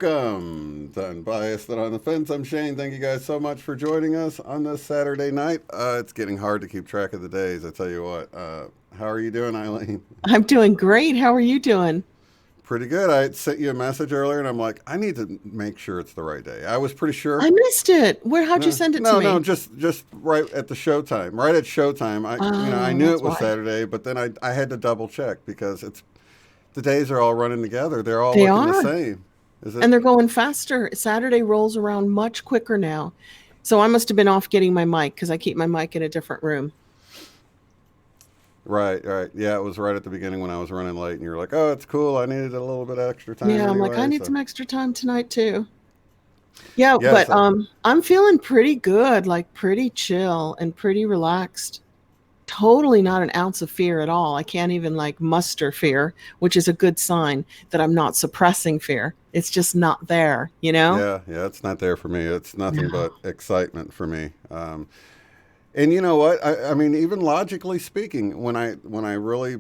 Welcome to Unbiased and on the Fence. I'm Shane. Thank you guys so much for joining us on this Saturday night. It's getting hard to keep track of the days, I tell you what. How are you doing, Eileen? I'm doing great. How are you doing? Pretty good. I sent you a message earlier, and I'm like, I need to make sure it's the right day. I was pretty sure. I missed it. How'd you send it to me? No, just right at the showtime. Right at showtime. I knew it was Saturday, but then I had to double check because the days are all running together. They're all looking the same. And they're going faster. Saturday rolls around much quicker now. So I must have been off getting my mic because I keep my mic in a different room. Right. Yeah, it was right at the beginning when I was running late and you were like, oh, it's cool. I needed a little bit of extra time. Yeah, I'm like, I need some extra time tonight too. Yeah, but I'm feeling pretty good, like pretty chill and pretty relaxed. Totally not an ounce of fear at all. I can't even muster fear, which is a good sign that I'm not suppressing fear. It's just not there, you know? Yeah, it's not there for me. It's nothing but excitement for me. And you know what? I mean, even logically speaking, when I really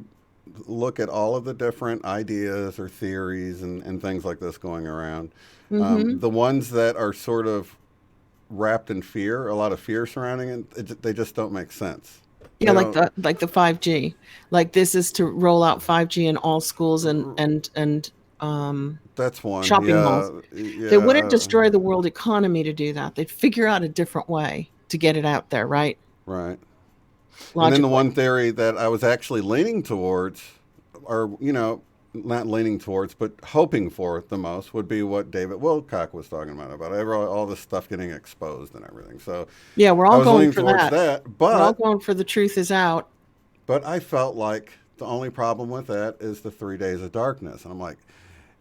look at all of the different ideas or theories and things like this going around, the ones that are sort of wrapped in fear, a lot of fear surrounding it, they just don't make sense. Yeah, like the 5G. Like this is to roll out 5G in all schools and that's one shopping malls. Yeah. They wouldn't destroy the world economy to do that. They'd figure out a different way to get it out there, right? Right. Logically. And then the one theory that I was actually leaning towards, or not leaning towards, but hoping for the most, would be what David Wilcock was talking about all this stuff getting exposed and everything. So yeah, we're all going for that. But we're all going for the truth is out. But I felt like the only problem with that is the 3 days of darkness, and I'm like,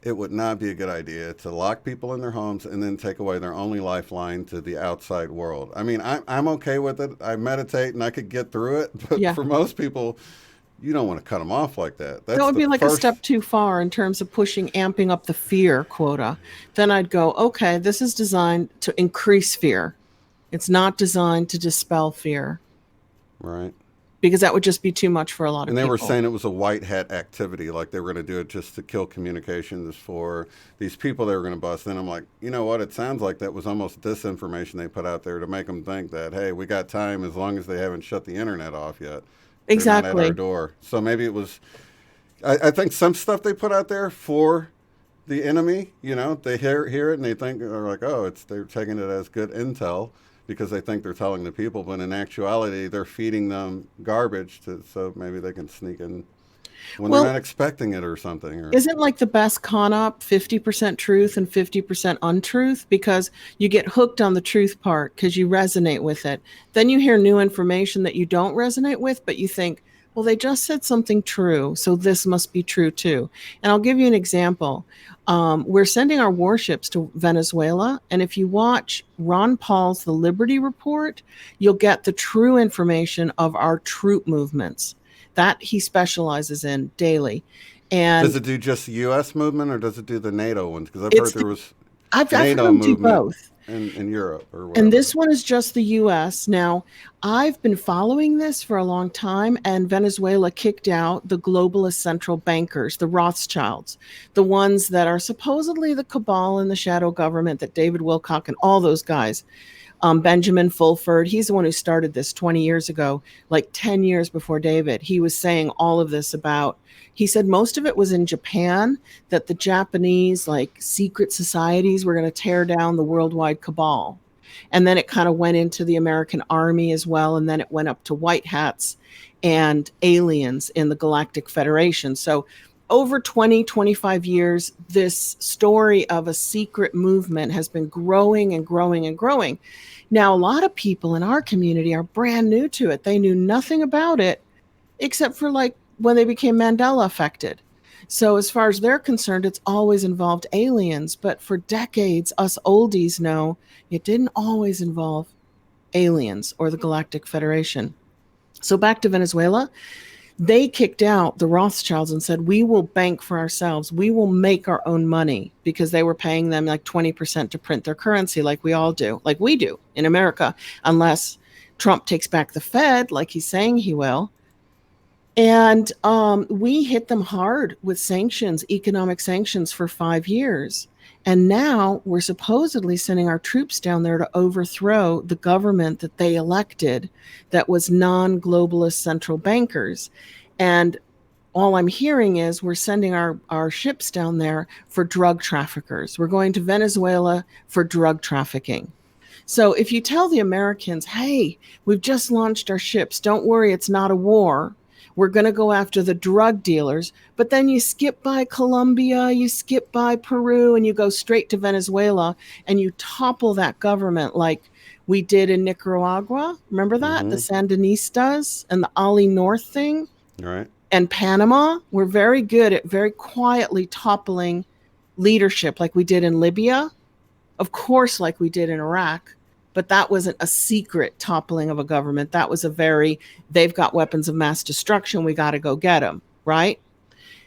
it would not be a good idea to lock people in their homes and then take away their only lifeline to the outside world. I mean, I'm okay with it. I meditate and I could get through it, but for most people, you don't want to cut them off like that. That would be like a step too far in terms of amping up the fear quota. Then I'd go, okay, this is designed to increase fear. It's not designed to dispel fear. Right. Because that would just be too much for a lot of people. And they were saying it was a white hat activity, like they were going to do it just to kill communications for these people they were going to bust. And I'm like, you know what? It sounds like that was almost disinformation they put out there to make them think that, hey, we got time as long as they haven't shut the internet off yet. Exactly. They're not at our door. So maybe it was, I think some stuff they put out there for the enemy, they hear it and they think, they're like, oh, they're taking it as good intel, because they think they're telling the people, but in actuality, they're feeding them garbage so maybe they can sneak in when they're not expecting it or something. Isn't like the best con op 50% truth and 50% untruth? Because you get hooked on the truth part because you resonate with it. Then you hear new information that you don't resonate with, but you think, well, they just said something true, so this must be true too. And I'll give you an example. We're sending our warships to Venezuela, and if you watch Ron Paul's The Liberty Report, you'll get the true information of our troop movements that he specializes in daily. And does it do just the U.S. movement, or does it do the NATO ones? Because I've heard there was NATO movement. Do both. In Europe or whatever. And this one is just the U.S. Now, I've been following this for a long time, and Venezuela kicked out the globalist central bankers, the Rothschilds, the ones that are supposedly the cabal and the shadow government that David Wilcock and all those guys, Benjamin Fulford, he's the one who started this 20 years ago, like 10 years before David. He was saying all of this he said most of it was in Japan, that the Japanese secret societies were going to tear down the worldwide cabal. And then it kind of went into the American army as well. And then it went up to white hats and aliens in the Galactic Federation. So over 20, 25 years, this story of a secret movement has been growing and growing and growing. Now, a lot of people in our community are brand new to it. They knew nothing about it except for when they became Mandela affected. So as far as they're concerned, it's always involved aliens. But for decades, us oldies know it didn't always involve aliens or the Galactic Federation. So back to Venezuela, they kicked out the Rothschilds and said, we will bank for ourselves. We will make our own money, because they were paying them like 20% to print their currency, like we all do, like we do in America, unless Trump takes back the Fed, like he's saying he will. And we hit them hard with sanctions, economic sanctions, for 5 years. And now we're supposedly sending our troops down there to overthrow the government that they elected, that was non-globalist central bankers. And all I'm hearing is we're sending our ships down there for drug traffickers. We're going to Venezuela for drug trafficking. So if you tell the Americans, hey, we've just launched our ships, don't worry, it's not a war. We're going to go after the drug dealers. But then you skip by Colombia, you skip by Peru, and you go straight to Venezuela, and you topple that government like we did in Nicaragua. Remember that? Mm-hmm. The Sandinistas and the Ali North thing? Right. And Panama. We're very good at very quietly toppling leadership, like we did in Libya. Of course, like we did in Iraq. But that wasn't a secret toppling of a government. That was a very, they've got weapons of mass destruction, we got to go get them, right?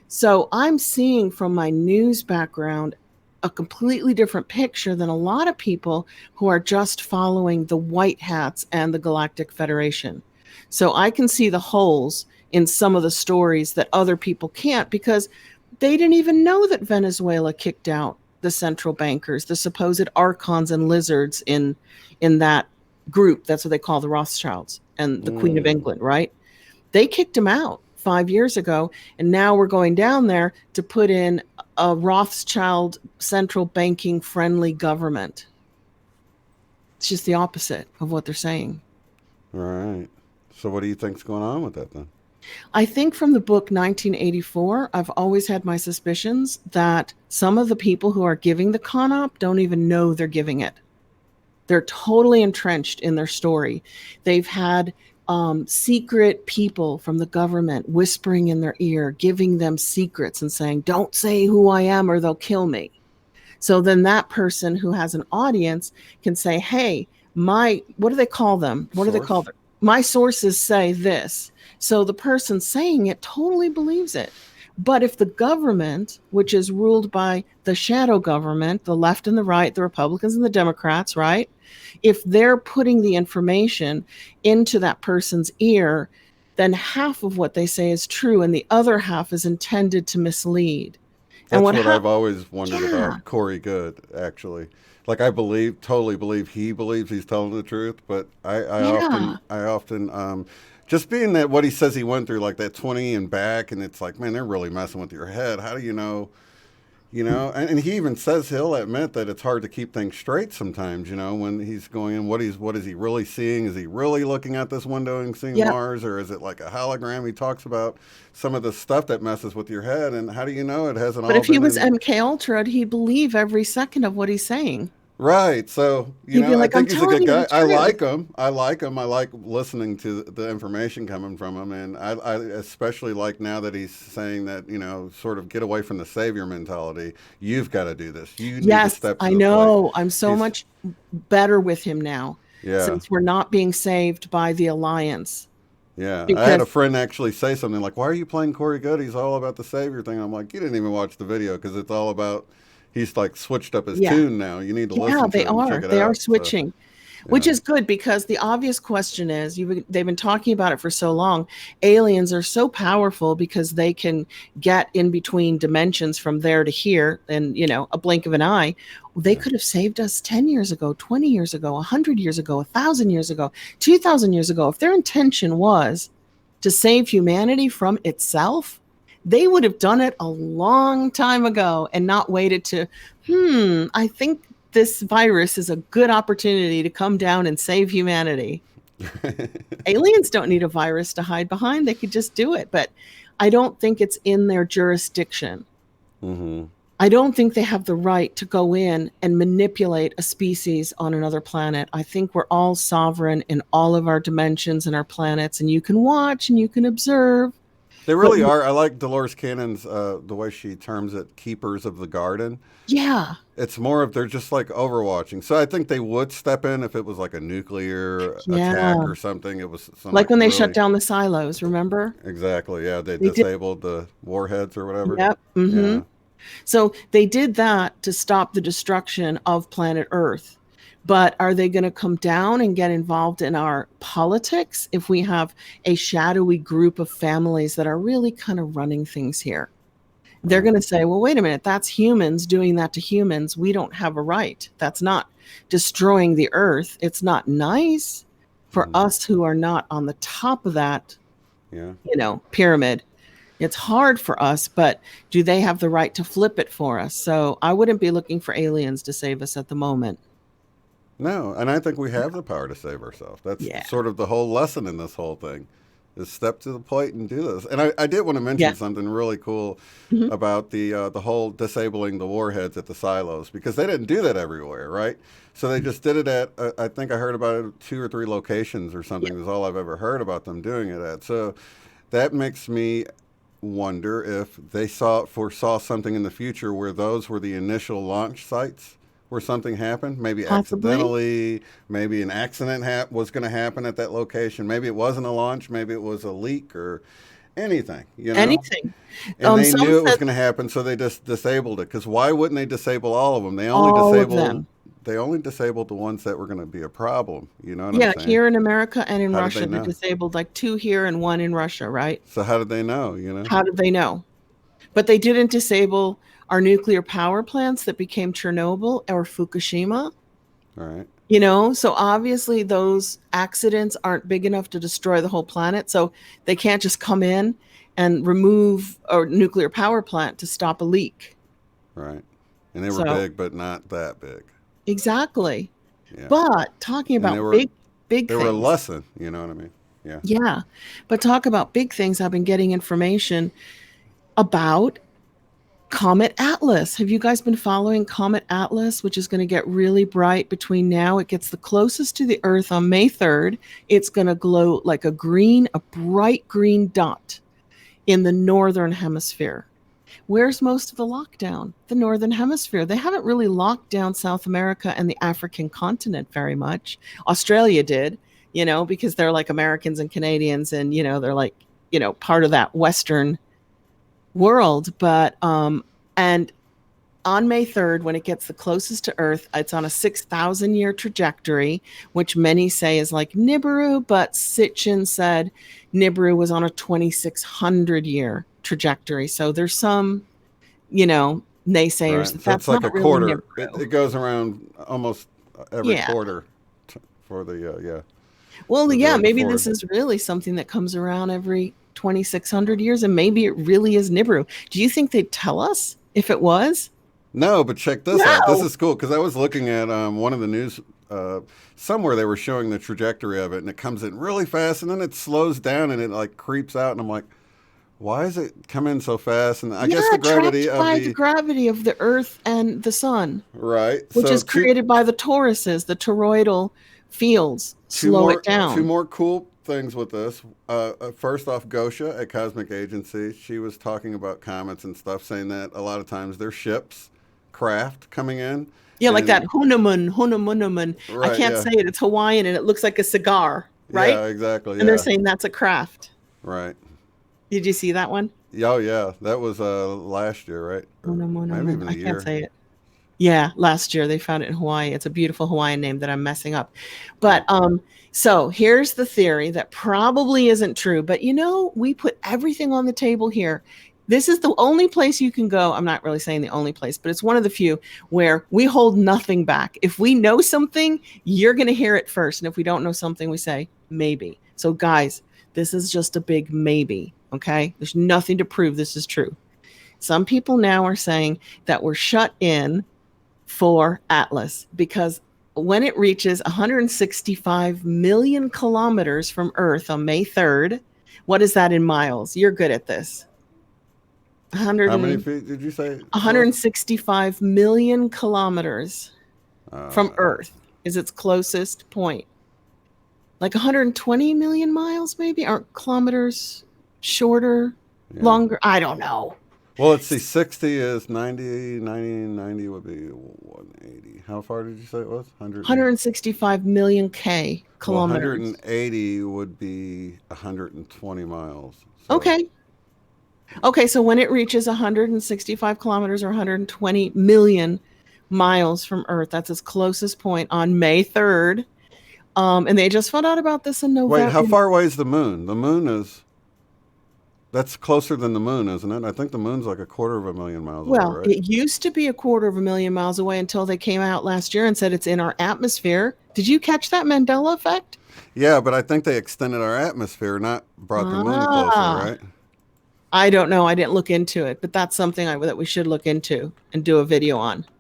So I'm seeing from my news background a completely different picture than a lot of people who are just following the white hats and the Galactic Federation. So I can see the holes in some of the stories that other people can't, because they didn't even know that Venezuela kicked out the central bankers, the supposed archons and lizards in that group. That's what they call the Rothschilds and the Queen of England, right? They kicked them out 5 years ago, and now we're going down there to put in a Rothschild central banking friendly government. It's just the opposite of what they're saying. All right. So what do you think's going on with that then? I think from the book 1984, I've always had my suspicions that some of the people who are giving the con op don't even know they're giving it. They're totally entrenched in their story. They've had secret people from the government whispering in their ear, giving them secrets and saying, don't say who I am or they'll kill me. So then that person who has an audience can say, hey, what do they call them? What do they call them? My sources say this. So the person saying it totally believes it. But if the government, which is ruled by the shadow government, the left and the right, the Republicans and the Democrats, right? If they're putting the information into that person's ear, then half of what they say is true and the other half is intended to mislead. That's what I've always wondered about Corey Good, actually. Like totally believe he believes he's telling the truth, but I often just being that what he says he went through, like that 20 and back, and it's like, man, they're really messing with your head. How do you know? And he even says he'll admit that it's hard to keep things straight sometimes, when he's going in, what is he really seeing? Is he really looking at this window and seeing Mars, or is it like a hologram? He talks about some of the stuff that messes with your head, and how do you know it hasn't all been... But if he was MK Ultra, he'd believe every second of what he's saying. Right. So, He'd be like, I think he's a good guy. I like him. I like listening to the information coming from him. And I especially like now that he's saying that, sort of get away from the savior mentality. You've got to do this. You need to step to I the know. plate. I'm so much better with him now. Yeah. Since we're not being saved by the alliance. Yeah. I had a friend actually say something like, why are you playing Corey Good? He's all about the savior thing. I'm like, you didn't even watch the video, because it's all about... He's like switched up his tune now. You need to listen to it and check it out. They are switching, which is good, because the obvious question is, they've been talking about it for so long. Aliens are so powerful because they can get in between dimensions from there to here in, a blink of an eye. They could have saved us 10 years ago, 20 years ago, 100 years ago, 1,000 years ago, 2,000 years ago. If their intention was to save humanity from itself, they would have done it a long time ago and not waited to, I think this virus is a good opportunity to come down and save humanity. Aliens don't need a virus to hide behind. They could just do it. But I don't think it's in their jurisdiction. Mm-hmm. I don't think they have the right to go in and manipulate a species on another planet. I think we're all sovereign in all of our dimensions and our planets, and you can watch and you can observe. They But really are. I like Dolores Cannon's the way she terms it, keepers of the garden. yeah, It's more of they're just like overwatching. So I think they would step in if it was like a nuclear attack yeah. or something. It was some Like like when they shut really down the silos, remember? exactly. Yeah, they They did. disabled the warheads or whatever. Yep. Yeah. So they did that to stop the destruction of planet Earth. But are they going to come down and get involved in our politics if we have a shadowy group of families that are really kind of running things here? They're Right. going to say, well, wait a minute, that's humans doing that to humans. We don't have a right. That's not destroying the earth. It's not nice for Mhm. us who are not on the top of that, Yeah. pyramid. It's hard for us, but do they have the right to flip it for us? So I wouldn't be looking for aliens to save us at the moment. No, and I think we have the power to save ourselves. That's Yeah. sort of the whole lesson in this whole thing is step to the plate and do this. And I did want to Yeah. mention something really cool Mhm. about the whole disabling the warheads at the silos because they didn't do that everywhere, right? So they just did it at I think I heard about it 2 or 3 locations or Yeah. something. That's all I've ever heard about them doing it at. So that makes me wonder if they foresaw something in the future where those were the initial launch sites where something happened, maybe Possibly accidentally, maybe an accident was going to happen at that location. Maybe it wasn't a launch, maybe it was a leak or anything, you know? anything. And they Some knew it was said going to happen, so they just disabled it. Because why wouldn't they disable all of them? all of them. They only disabled the ones that were going to be a problem. You know what I'm Yeah, saying? here in America and in How did they Russia, they know? disabled like two here and one in Russia, right? So how did they know? You know? How did they know? But they didn't disable our nuclear power plants that became Chernobyl or Fukushima. All right. So obviously those accidents aren't big enough to destroy the whole planet. So they can't just come in and remove a nuclear power plant to stop a leak. Right. And they were So big, but not that big. exactly. Yeah. But talking And about big they were a things. lesson. You know what I mean? Yeah. Yeah. But talk about big things. I've been getting information about Comet Atlas. Have you guys been following Comet Atlas, which is going to get really bright between now? It gets the closest to the Earth on May 3rd. It's going to glow like a bright green dot in the northern hemisphere. Where's most of the lockdown? The northern hemisphere. They haven't really locked down South America and the African continent very much. Australia did, because they're like Americans and Canadians and, they're like, part of that Western world. But and on May 3rd, when it gets the closest to Earth, it's on a 6,000-year trajectory, which many say is like Nibiru, but Sitchin said Nibiru was on a 2,600-year trajectory. So there's some, naysayers Right. that So it's that's like a not really quarter. Nibiru. It goes around almost every Yeah. quarter for the yeah Well, for yeah, the maybe forward. this is really something that comes around every 2,600 years, and maybe it really is Nibiru. Do you think they'd tell us if it was? No, but check this out. This No. is cool because I was looking at one of the news somewhere they were showing the trajectory of it, and it comes in really fast, and then it slows down and it like creeps out, and I'm like, why is it coming so fast? And I guess Yeah, the trapped gravity of by the the gravity of the Earth and the sun, right. which So is two created by the toruses, the toroidal fields, two slow it more two down. more cool things with this. First off, Gosha at Cosmic Agency, she was talking about comets and stuff, saying that a lot of times they're ships, craft coming in, Yeah, like that and Hunamunamun. I right, can't yeah, say it. It's Hawaiian and it looks like a cigar, right? yeah, exactly, And they're yeah, saying that's a craft. right. Did you see that one? Oh yeah, that was last year, right? Or maybe Hunamunamun. even a I can't year. say it. Yeah, last year they found it in Hawaii. It's a beautiful Hawaiian name that I'm messing up. Right. But so here's the theory that probably isn't true, but we put everything on the table here. This is the only place you can go. I'm not really saying the only place, but it's one of the few where we hold nothing back. If we know something, you're going to hear it first. And if we don't know something, we say maybe. So guys, this is just a big maybe. Okay. There's nothing to prove this is true. Some people now are saying that we're shut in for Atlas because when it reaches 165 million kilometers from Earth on May 3rd, what is that in miles? You're good at this. How many feet did you say? 165 million kilometers from Uh, Earth is its closest point. Like 120 million miles, maybe? Aren't kilometers shorter? Yeah. Longer? I don't know. Well, let's see. 60 is 90. 90 would be 180. How far did you say it was? 100. 165 million Well, kilometers. 180 would be 120 miles. So, Okay. Okay, so when it reaches 165 kilometers or 120 million miles from Earth, that's its closest point on May 3rd. And they just found out about this in wait, November. how far away is the moon? The moon is that's closer than the moon, isn't it? I think the moon's like a quarter of a million miles away, Well, right? it used to be a quarter of a million miles away until they came out last year and said it's in our atmosphere. Did you catch that Mandela effect? Yeah, but I think they extended our atmosphere, not brought the moon closer, Ah, right? I don't know. I didn't look into it, but that's something that we should look into and do a video on. How far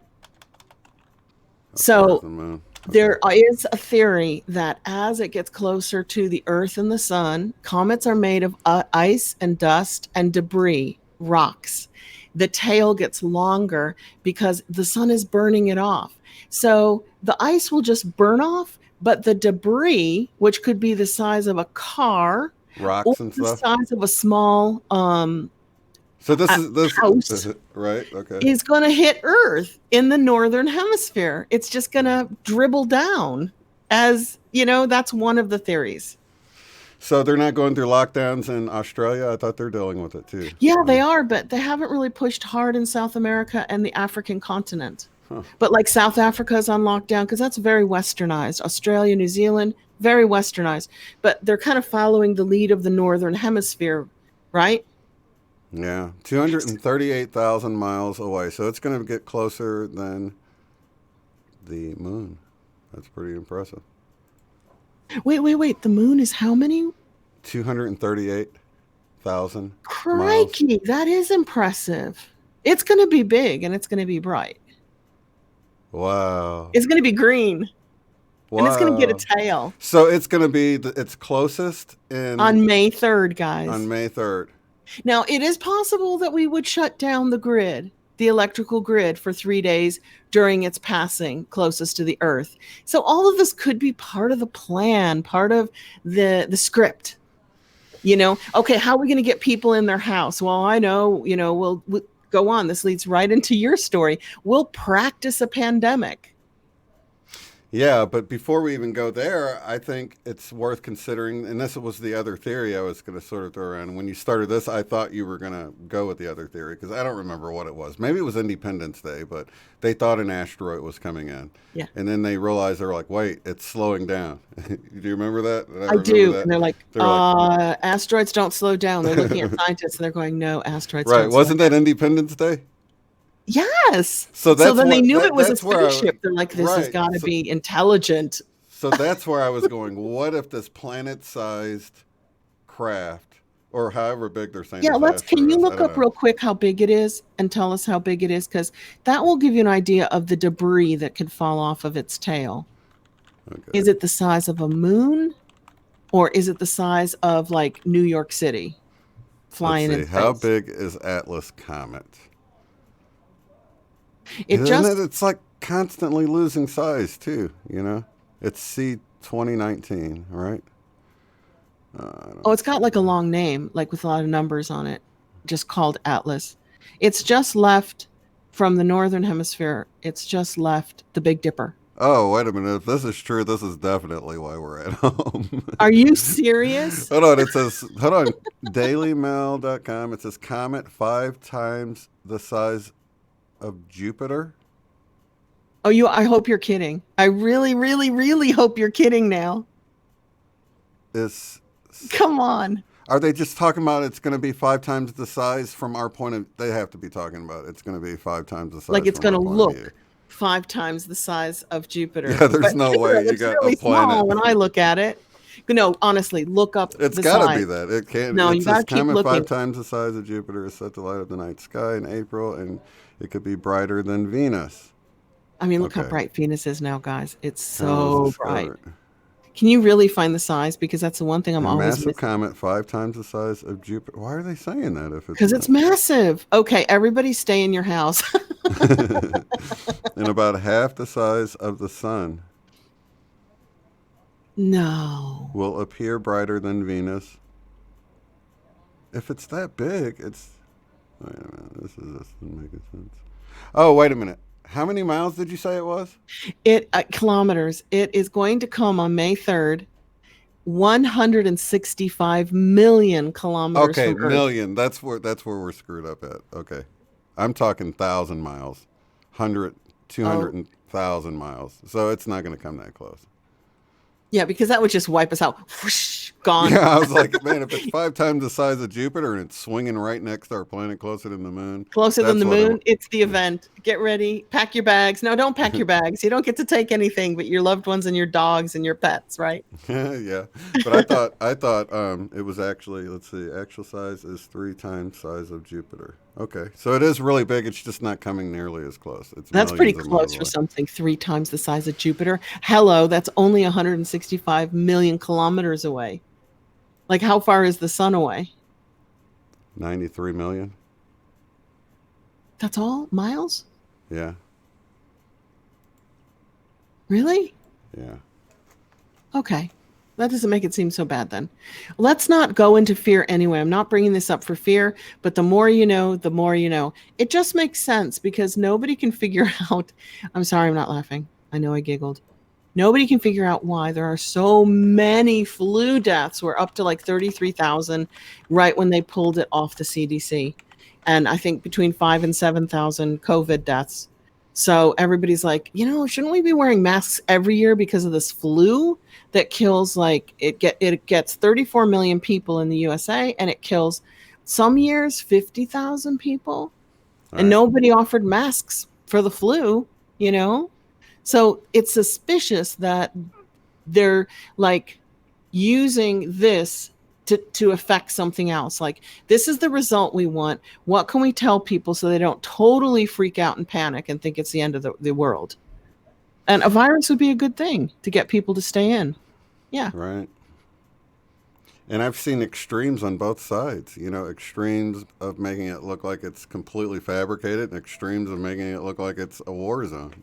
is So the moon? Okay. there is a theory that as it gets closer to the Earth and the sun, comets are made of ice and dust and debris, rocks. The tail gets longer because the sun is burning it off. So the ice will just burn off, but the debris, which could be the size of a car or Rocks and the stuff. size of a small So this house, right? Okay. is going to hit Earth in the northern hemisphere. It's just going to dribble down. As you know, that's one of the theories. So they're not going through lockdowns in Australia. I thought they're dealing with it too. Yeah, they are, but they haven't really pushed hard in South America and the African continent. Huh. But like South Africa is on lockdown because that's very westernized. Australia, New Zealand, very westernized. But they're kind of following the lead of the northern hemisphere, right? Yeah, 238,000 miles away. So it's going to get closer than the moon. That's pretty impressive. Wait. The moon is how many? 238,000 miles. Crikey, that is impressive. It's going to be big and it's going to be bright. Wow. It's going to be green and it's going to get a Wow. tail So it's going to be its closest on May 3rd, guys. on May 3rd. Now, it is possible that we would shut down the grid, the electrical grid, for 3 days during its passing closest to the Earth. So all of this could be part of the plan, part of the script. Okay, how are we going to get people in their house? Well, I know, we'll go on. This leads right into your story. We'll practice a pandemic. Yeah, but before we even go there, I think it's worth considering, and this was the other theory I was going to sort of throw around. When you started this, I thought you were going to go with the other theory because I don't remember what it was. Maybe it was Independence Day, but they thought an asteroid was coming in. Yeah. And then they realized, they were like, wait, it's slowing down. Do you remember that? I do. That? And they're like, asteroids don't slow down. They're looking at scientists and they're going, no, asteroids right. don't Wasn't slow that Independence Day? Yes. So then they knew it was a that's where spaceship. They're like, this has got to be intelligent. So that's where I was going. What if this planet-sized craft, or however big they're saying? Yeah, can you look up real quick how big it is and tell us how big it is? Because that will give you an idea of the debris that could fall off of its tail. Okay. Is it the size of a moon? Or is it the size of like New York City flying in space? How big is Atlas Comet? It's like constantly losing size too, It's C2019, right? It's got like a long name, like with a lot of numbers on it, just called Atlas. It's just left from the northern hemisphere. It's just left the Big Dipper. Oh, wait a minute. If this is true, this is definitely why we're at home. Are you serious? Hold on. dailymail.com. It says comet 5 times the size of Jupiter. I hope you're kidding. I really, really, really hope you're kidding now. Come on. Are they just talking about it's going to be 5 times the size from our point of? They have to be talking about it's going to be 5 times the size. Like it's going to look 5 times the size of Jupiter. Yeah, there's no way you got really a planet. Small when I look at it. No, honestly, look up. It's got to be that. It can't. No, you got to keep looking. 5 times the size of Jupiter is set to light up the night sky in April, and it could be brighter than Venus. I mean, look how bright Venus is now, guys. It's so bright. Can you really find the size? Because that's the one thing I'm always massive missing. Comet 5 times the size of Jupiter. Why are they saying that? Because it's massive. Okay, everybody stay in your house. And about half the size of the sun. No. Will appear brighter than Venus. if it's that big, it's. Wait a minute. This isn't making sense. Oh, wait a minute. How many miles did you say it was? It kilometers. It is going to come on May 3rd, 165 million kilometers Okay, from Earth. million. That's where we're screwed up at. Okay, I'm talking 1,000 miles, 100, two Oh, hundred and 1,000 miles. So it's not going to come that close. yeah, because that would just wipe us out. Whoosh, gone. Yeah, I was like, man, if it's 5 times the size of Jupiter and it's swinging right next to our planet, closer to the moon, Closer than that's the what it. moon, it's the event. Get ready, pack your bags. No, don't pack your bags. You don't get to take anything but your loved ones and your dogs and your pets, right? Yeah, but I thought it was actually, let's see, actual size is 3 times size of Jupiter. Okay, so it is really big. It's just not coming nearly as close. It's That's pretty millions of miles close for away. something 3 times the size of Jupiter. Hello, that's only 165 million kilometers away. Like, how far is the sun away? 93 million. That's all miles? Yeah, Really? yeah. Okay. That doesn't make it seem so bad then. Let's not go into fear anyway. I'm not bringing this up for fear, but the more you know, the more you know. It just makes sense because nobody can figure out. I'm sorry, I'm not laughing. I know I giggled. Nobody can figure out why there are so many flu deaths. We're up to like 33,000 right when they pulled it off the CDC. And I think between 5 and 7,000 COVID deaths. So everybody's like, shouldn't we be wearing masks every year because of this flu that kills like it gets 34 million people in the USA and it kills some years 50,000 people All and right. nobody offered masks for the flu, you know? So it's suspicious that they're like using this to affect something else. Like, this is the result we want. What can we tell people so they don't totally freak out and panic and think it's the end of the world? And a virus would be a good thing to get people to stay in. Yeah. Right. And I've seen extremes on both sides. Extremes of making it look like it's completely fabricated, and extremes of making it look like it's a war zone.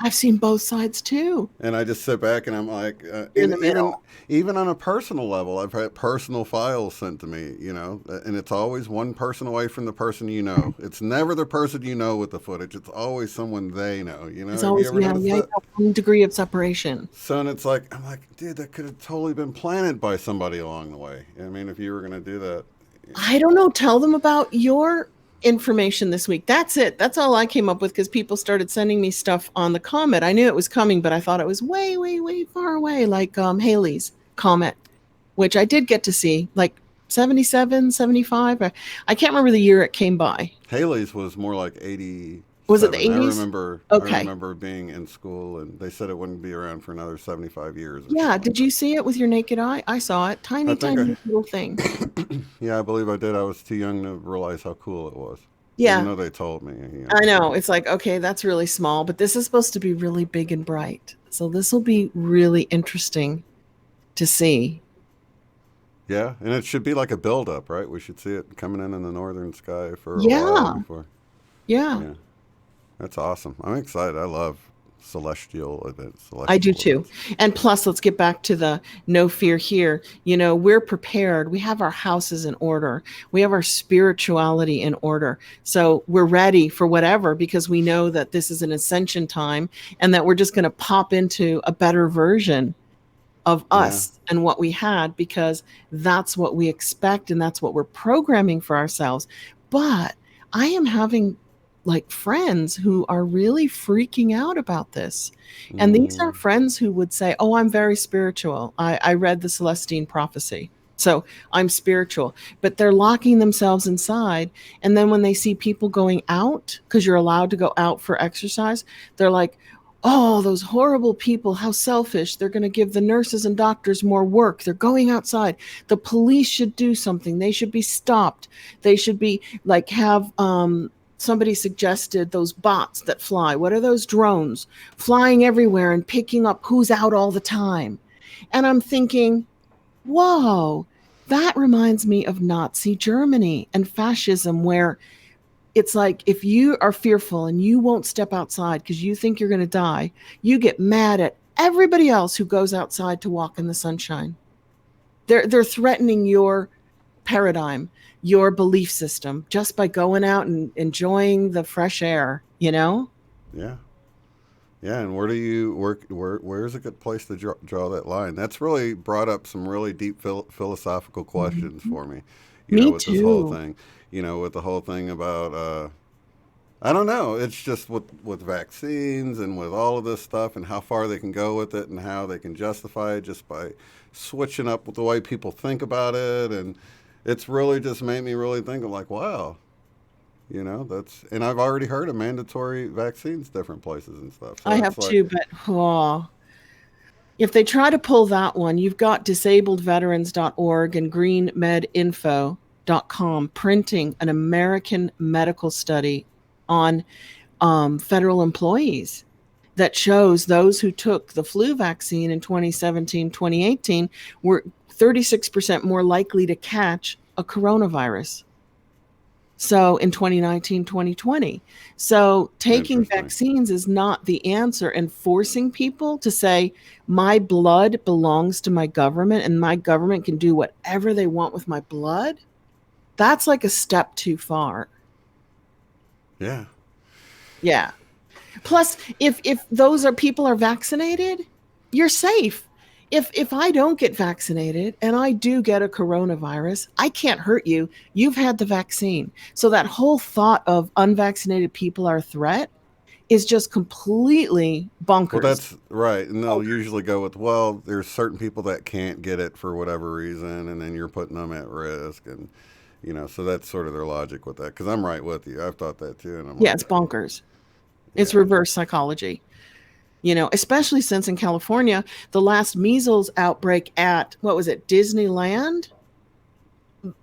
I've seen both sides too. And I just sit back and I'm like, In and the even middle. even on a personal level, I've had personal files sent to me, and it's always one person away from the person you know. It's never the person you know with the footage. It's always someone they know. It's Have you always, ever yeah, noticed yeah, that? yeah, 1 degree of separation. So, and it's like, I'm like, dude, that could have totally been planted by somebody along the way. I mean, if you were going to do that. I don't know. Tell them about your information this week. That's it. That's all I came up with because people started sending me stuff on the comet. I knew it was coming, but I thought it was way, way, way far away, like Halley's comet, which I did get to see, like 77, 75. I can't remember the year it came by. Haley's was more like 87. Was it the I 80s? remember I Okay. remember being in school and they said it wouldn't be around for another 75 years or Yeah. something like Did that. you see it with your naked eye? I saw it. I Tiny, think I tiny little thing. Yeah, I believe I did. I was too young to realize how cool it was. Even Yeah. though they told me. I know. It's like, okay, that's really small, but this is supposed to be really big and bright. So this will be really interesting to see. Yeah, and it should be like a buildup, right? We should see it coming in the northern sky for a while Yeah. before. Yeah. Yeah, that's awesome. I'm excited. I love celestial events. I do Celestial too. events. And plus, let's get back to the no fear here. We're prepared. We have our houses in order. We have our spirituality in order. So we're ready for whatever because we know that this is an ascension time and that we're just going to pop into a better version of Yeah. us and what we had because that's what we expect and that's what we're programming for ourselves. But I am having like friends who are really freaking out about this. And these are Mm, friends who would say, oh, I'm very spiritual. I read the Celestine prophecy. So I'm spiritual, but they're locking themselves inside. And then when they see people going out, because you're allowed to go out for exercise, they're like, oh, those horrible people, how selfish. They're going to give the nurses and doctors more work. They're going outside. The police should do something. They should be stopped. They should be like have somebody suggested those bots that fly. What are those drones flying everywhere and picking up who's out all the time? And I'm thinking, whoa, that reminds me of Nazi Germany and fascism, where it's like if you are fearful and you won't step outside because you think you're going to die, you get mad at everybody else who goes outside to walk in the sunshine. They're threatening your paradigm, your belief system, just by going out and enjoying the fresh air, you know? Yeah. Yeah, and where's a good place to draw that line? That's really brought up some really deep philosophical questions Mhm. for me, Me with this whole too. thing, with the whole thing about I don't know. It's just with vaccines and with all of this stuff and how far they can go with it and how they can justify it just by switching up with the way people think about it. And it's really just made me really think of like, wow, and I've already heard of mandatory vaccines different places and stuff. I So have it's like, too, but if they try to pull that one, you've got disabledveterans.org and greenmedinfo.com printing an American medical study on federal employees that shows those who took the flu vaccine in 2017, 2018 were 36% more likely to catch a coronavirus. So in 2019, 2020. So taking interesting. vaccines is not the answer, and forcing people to say, my blood belongs to my government and my government can do whatever they want with my blood. That's like a step too far. Yeah. Yeah. Plus, if those are people are vaccinated, you're safe. If I don't get vaccinated and I do get a coronavirus, I can't hurt you. You've had the vaccine. So that whole thought of unvaccinated people are a threat is just completely Well, bonkers. that's right. And they'll Bonkers. usually go with, well, there's certain people that can't get it for whatever reason, and then you're putting them at risk. And, so that's sort of their logic with that. Because I'm right with you. I've thought that too. And I'm Yeah, like, it's bonkers. It's yeah. reverse psychology. Especially since in California, the last measles outbreak at what was it, Disneyland?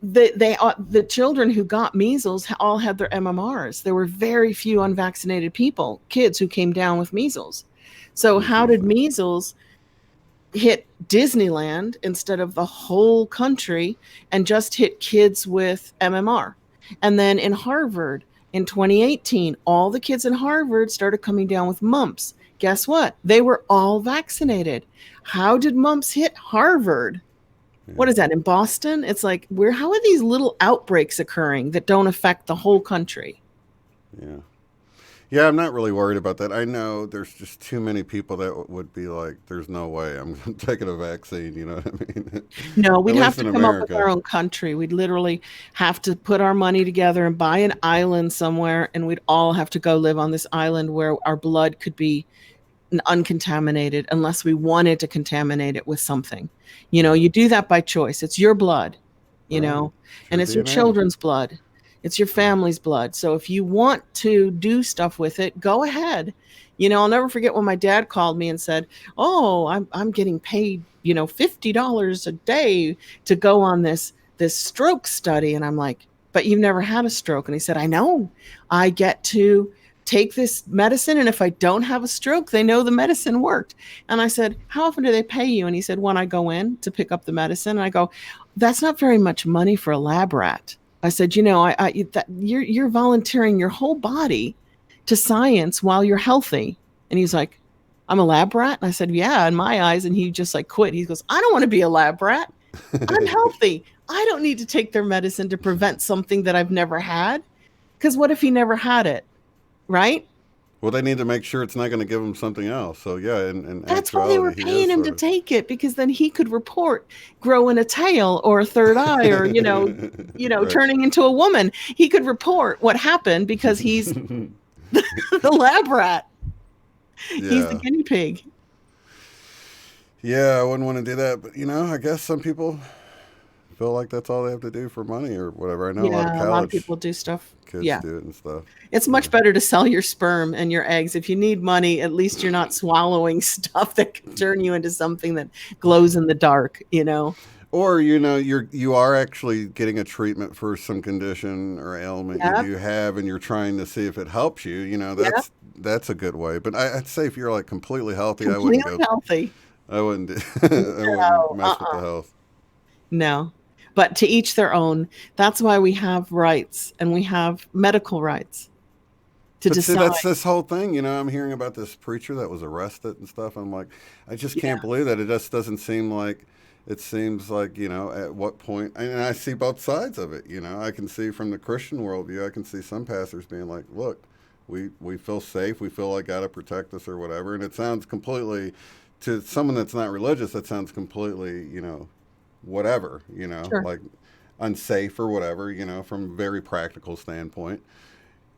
The children who got measles all had their MMRs. There were very few unvaccinated kids who came down with measles. So how did Interesting. measles hit Disneyland instead of the whole country and just hit kids with MMR? And then in Harvard in 2018, all the kids in Harvard started coming down with mumps. Guess what? They were all vaccinated. How did mumps hit Harvard? Yeah. What is that in Boston? It's like, how are these little outbreaks occurring that don't affect the whole country? Yeah. Yeah, I'm not really worried about that. I know there's just too many people that would be like, there's no way I'm taking a vaccine. You know what I mean? No, At we'd have least to in come up with America. our own country. We'd literally have to put our money together and buy an island somewhere, and we'd all have to go live on this island where our blood could be uncontaminated unless we wanted to contaminate it with something. Yeah. You do that by choice. It's your blood, Right. It's and your it's your DNA. children's blood. It's your Yeah. family's blood. So if you want to do stuff with it, go ahead. I'll never forget when my dad called me and said, "Oh, I'm getting paid, $50 a day to go on this stroke study." And I'm like, "But you've never had a stroke." And he said, "I know. I get to take this medicine, and if I don't have a stroke, they know the medicine worked." And I said, "How often do they pay you?" And he said, "When I go in to pick up the medicine." And I go, "That's not very much money for a lab rat." I said, you're volunteering your whole body to science while you're healthy." And he's like, "I'm a lab rat?" And I said, "Yeah, in my eyes." And he just like quit. He goes, "I don't want to be a lab rat. I'm healthy. I don't need to take their medicine to prevent something that I've never had." Because what if he never had it? Right? Well, they need to make sure it's not going to give them something else. So yeah, in That's why they were actuality, he paying is him to sort of. take it, because then he could report growing a tail or a third eye, or Right. turning into a woman. He could report what happened because he's the lab rat. He's the Yeah. guinea pig. Yeah, I wouldn't want to do that, but I guess some people feel like that's all they have to do for money or whatever. I know a lot of Yeah, a lot of college people do stuff. kids Yeah. do it and stuff. It's Yeah. much better to sell your sperm and your eggs. If you need money, at least you're not swallowing stuff that can turn you into something that glows in the dark. Or you are actually getting a treatment for some condition or ailment you Yep. do have, and you're trying to see if it helps you. Yep. That's a good way. But I'd say if you're like completely healthy, I wouldn't Completely go. healthy. I wouldn't. I wouldn't No. mess with the health. No. But to each their own. That's why we have rights and we have medical rights. to But see, that's decide. this whole thing. I'm hearing about this preacher that was arrested and stuff. I'm like, I just can't believe that. It just doesn't seem like. It seems like at what point, and I see both sides of it. I can see from the Christian worldview, I can see some pastors being like, look, we feel safe, we feel like God to protect us or whatever, and it sounds completely to someone that's not religious. That sounds completely, whatever, Sure. like unsafe or whatever, from a very practical standpoint.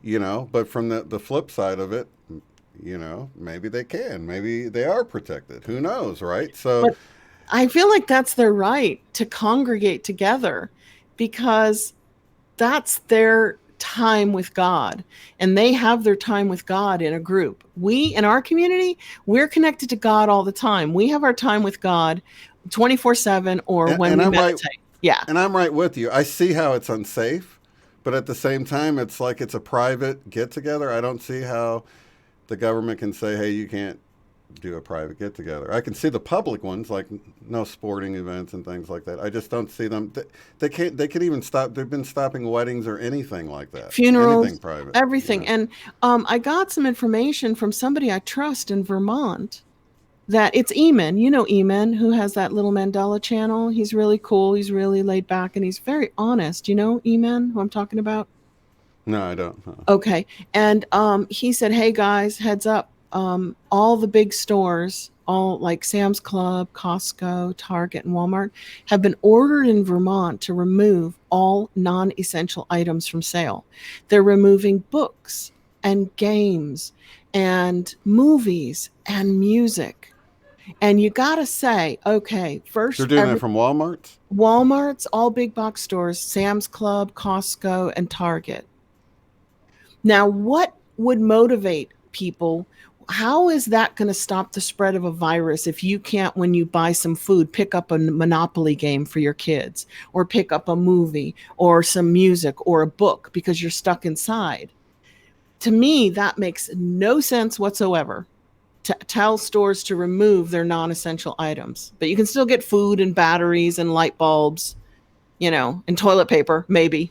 But from the flip side of it, maybe they can, maybe they are protected. Who knows, right? So, But I feel like that's their right to congregate together because that's their time with God, and they have their time with God in a group. We in our community, we're connected to God all the time. We have our time with God 24/7 or when and we I'm right, meditate. Yeah. and I'm right with you. I see how it's unsafe, but at the same time, it's like it's a private get together. I don't see how the government can say, "Hey, you can't do a private get together." I can see the public ones, like no sporting events and things like that. I just don't see them. They can't. They could even stop. They've been stopping weddings or anything like that. Anything Funerals, private. everything. And I got some information from somebody I trust in Vermont that it's Eamon. You know Eamon, who has that little Mandela channel. He's really cool. He's really laid back and he's very honest. You know Eamon, who I'm talking about? No, I don't. Huh. Okay. And he said, hey guys, heads up. All the big stores, all like Sam's Club, Costco, Target, and Walmart, have been ordered in Vermont to remove all non essential items from sale. They're removing books and games and movies and music. And you got to say, okay, They're first, doing that from Walmart. Walmart's, all big box stores, Sam's Club, Costco, and Target. Now, what would motivate people? How is that going to stop the spread of a virus if you can't, when you buy some food, pick up a Monopoly game for your kids or pick up a movie or some music or a book because you're stuck inside? To me, that makes no sense whatsoever to tell stores to remove their non essential items, but you can still get food and batteries and light bulbs, and toilet paper, maybe.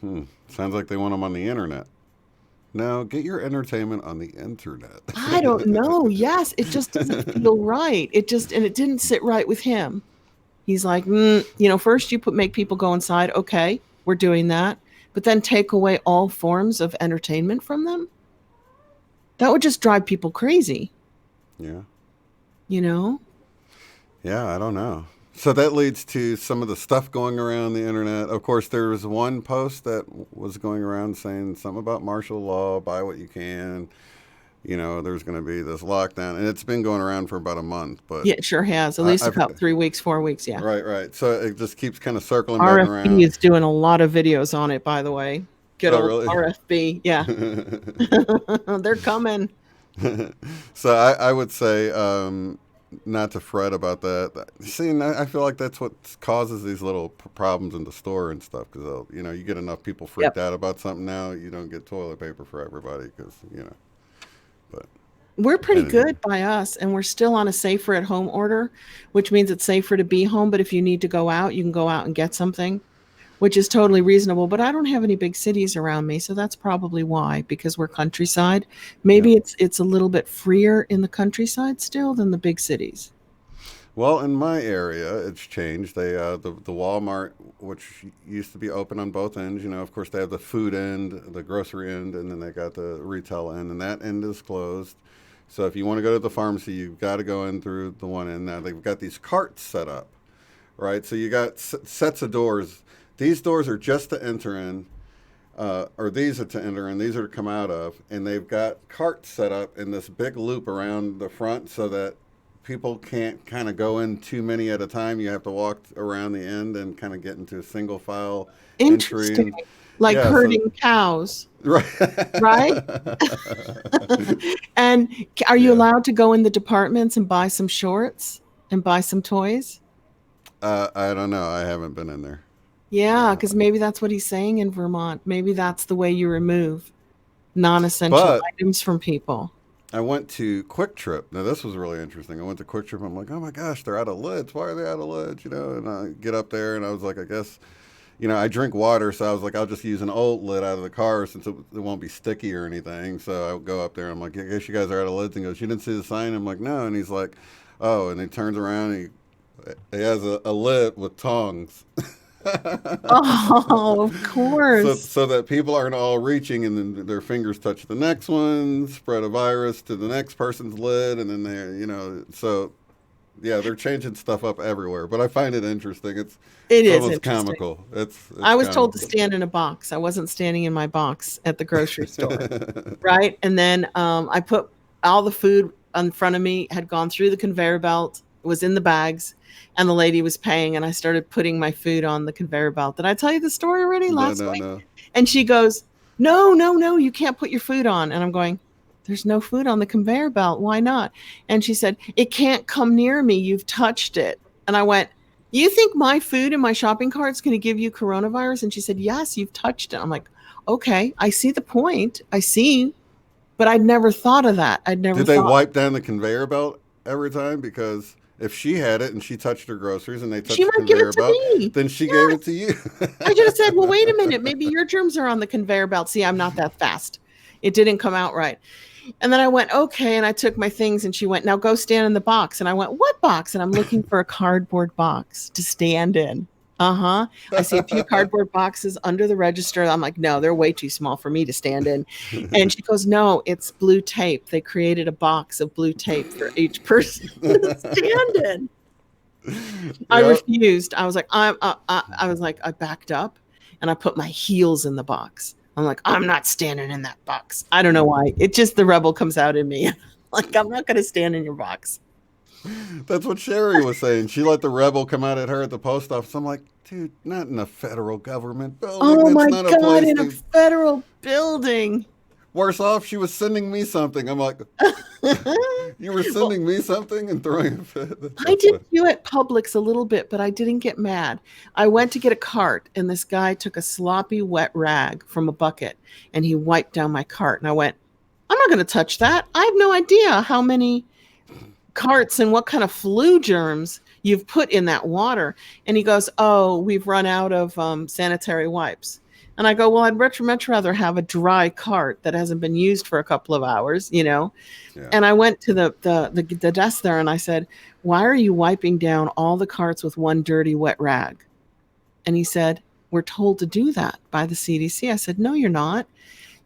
Sounds like they want them on the internet. No, get your entertainment on the internet. I don't know. Yes, it just doesn't feel right. And it didn't sit right with him. He's like, first you make people go inside. Okay, we're doing that. But then take away all forms of entertainment from them? That would just drive people crazy, Yeah. you know? Yeah, I don't know. So that leads to some of the stuff going around the internet. Of course, there was one post that was going around saying something about martial law, buy what you can. There's going to be this lockdown, and it's been going around for about a month. But Yeah, it sure has. At least I've about 3 weeks, 4 weeks. Yeah. right, right. So it just keeps kind of circling back RFB around. is doing a lot of videos on it, by the way. Good Oh, old really? RFB. Yeah. They're coming. So I would say not to fret about that. See, and I feel like that's what causes these little problems in the store and stuff. Because you get enough people freaked Yep. out about something now, you don't get toilet paper for everybody. Because but We're pretty anyway. good by us, and we're still on a safer at home order, which means it's safer to be home. But if you need to go out, you can go out and get something, which is totally reasonable. But I don't have any big cities around me, so that's probably why, because we're countryside. Yeah. Maybe it's a little bit freer in the countryside still than the big cities. Well, in my area, it's changed. They the Walmart, which used to be open on both ends. Of course, they have the food end, the grocery end, and then they got the retail end, and that end is closed. So if you want to go to the pharmacy, you've got to go in through the one end. Now they've got these carts set up, right? So you got sets of doors. These doors are just to enter in, or these are to enter in. These are to come out of, and they've got carts set up in this big loop around the front so that people can't kind of go in too many at a time. You have to walk around the end and kind of get into a single file entry. Interesting. And Like yeah, so herding cows, right. right? And are you Yeah. allowed to go in the departments and buy some shorts and buy some toys? I don't know. I haven't been in there. Yeah, Uh, because maybe that's what he's saying in Vermont. Maybe that's the way you remove non-essential but items from people. I went to Quick Trip. Now this was really interesting. I went to Quick Trip. I'm like, oh my gosh, they're out of lids. Why are they out of lids? And I get up there and I was like, I guess I drink water, so I was like, I'll just use an old lid out of the car since it won't be sticky or anything. So I go up there. I'm like, I guess you guys are out of lids. And he goes, you didn't see the sign? I'm like, no. And he's like, oh. And he turns around. And he has a lid with tongs. Oh, of so course. so that people aren't all reaching and then their fingers touch the next one, spread a virus to the next person's lid, and then so yeah, they're changing stuff up everywhere. But I find it interesting. It It's is almost interesting. comical. It's I was told to comical. stand in a box. I wasn't standing in my box at the grocery store, right? And then I put all the food in front of me, had gone through the conveyor belt, was in the bags, and the lady was paying. And I started putting my food on the conveyor belt. Did I tell you the story already No, last no, week? no. And she goes, no, no, no, you can't put your food on. And I'm going, there's no food on the conveyor belt. Why not? And she said, it can't come near me. You've touched it. And I went, you think my food in my shopping cart is going to give you coronavirus? And she said, yes, you've touched it. I'm like, okay, I see the point. I see, but I'd never thought of that. I'd never Did they thought. wipe down the conveyor belt every time? Because if she had it and she touched her groceries and they She touched the might give it conveyor to belt, me. then she gave it Yes. to you. I just said, well, wait a minute. Maybe your germs are on the conveyor belt. See, I'm not that fast. It didn't come out right. And then I went, okay. And I took my things and she went, now go stand in the box. And I went, what box? And I'm looking for a cardboard box to stand in. Uh-huh. I see a few cardboard boxes under the register. I'm like, no, they're way too small for me to stand in. And she goes, no, it's blue tape. They created a box of blue tape for each person to stand in. I Yep. refused. I was like, I was like, I backed up and I put my heels in the box. I'm like, I'm not standing in that box. I don't know why. It just the rebel comes out in me. Like, I'm not going to stand in your box. That's what Sherry was saying. She let the rebel come out at her at the post office. I'm like, dude, not in a federal government building. Oh That's my not a God, place in a to. federal building. Worse off, she was sending me something. I'm like, you were Well, sending me something and throwing a fit. That's I so did funny. you at Publix a little bit, but I didn't get mad. I went to get a cart, and this guy took a sloppy wet rag from a bucket and he wiped down my cart. And I went, I'm not going to touch that. I have no idea how many carts and what kind of flu germs you've put in that water. And he goes, oh, we've run out of sanitary wipes. And I go, well, I'd much rather have a dry cart that hasn't been used for a couple of hours. Yeah. And I went to the desk there and I said, why are you wiping down all the carts with one dirty wet rag? And he said, we're told to do that by the CDC. I said, no, you're not.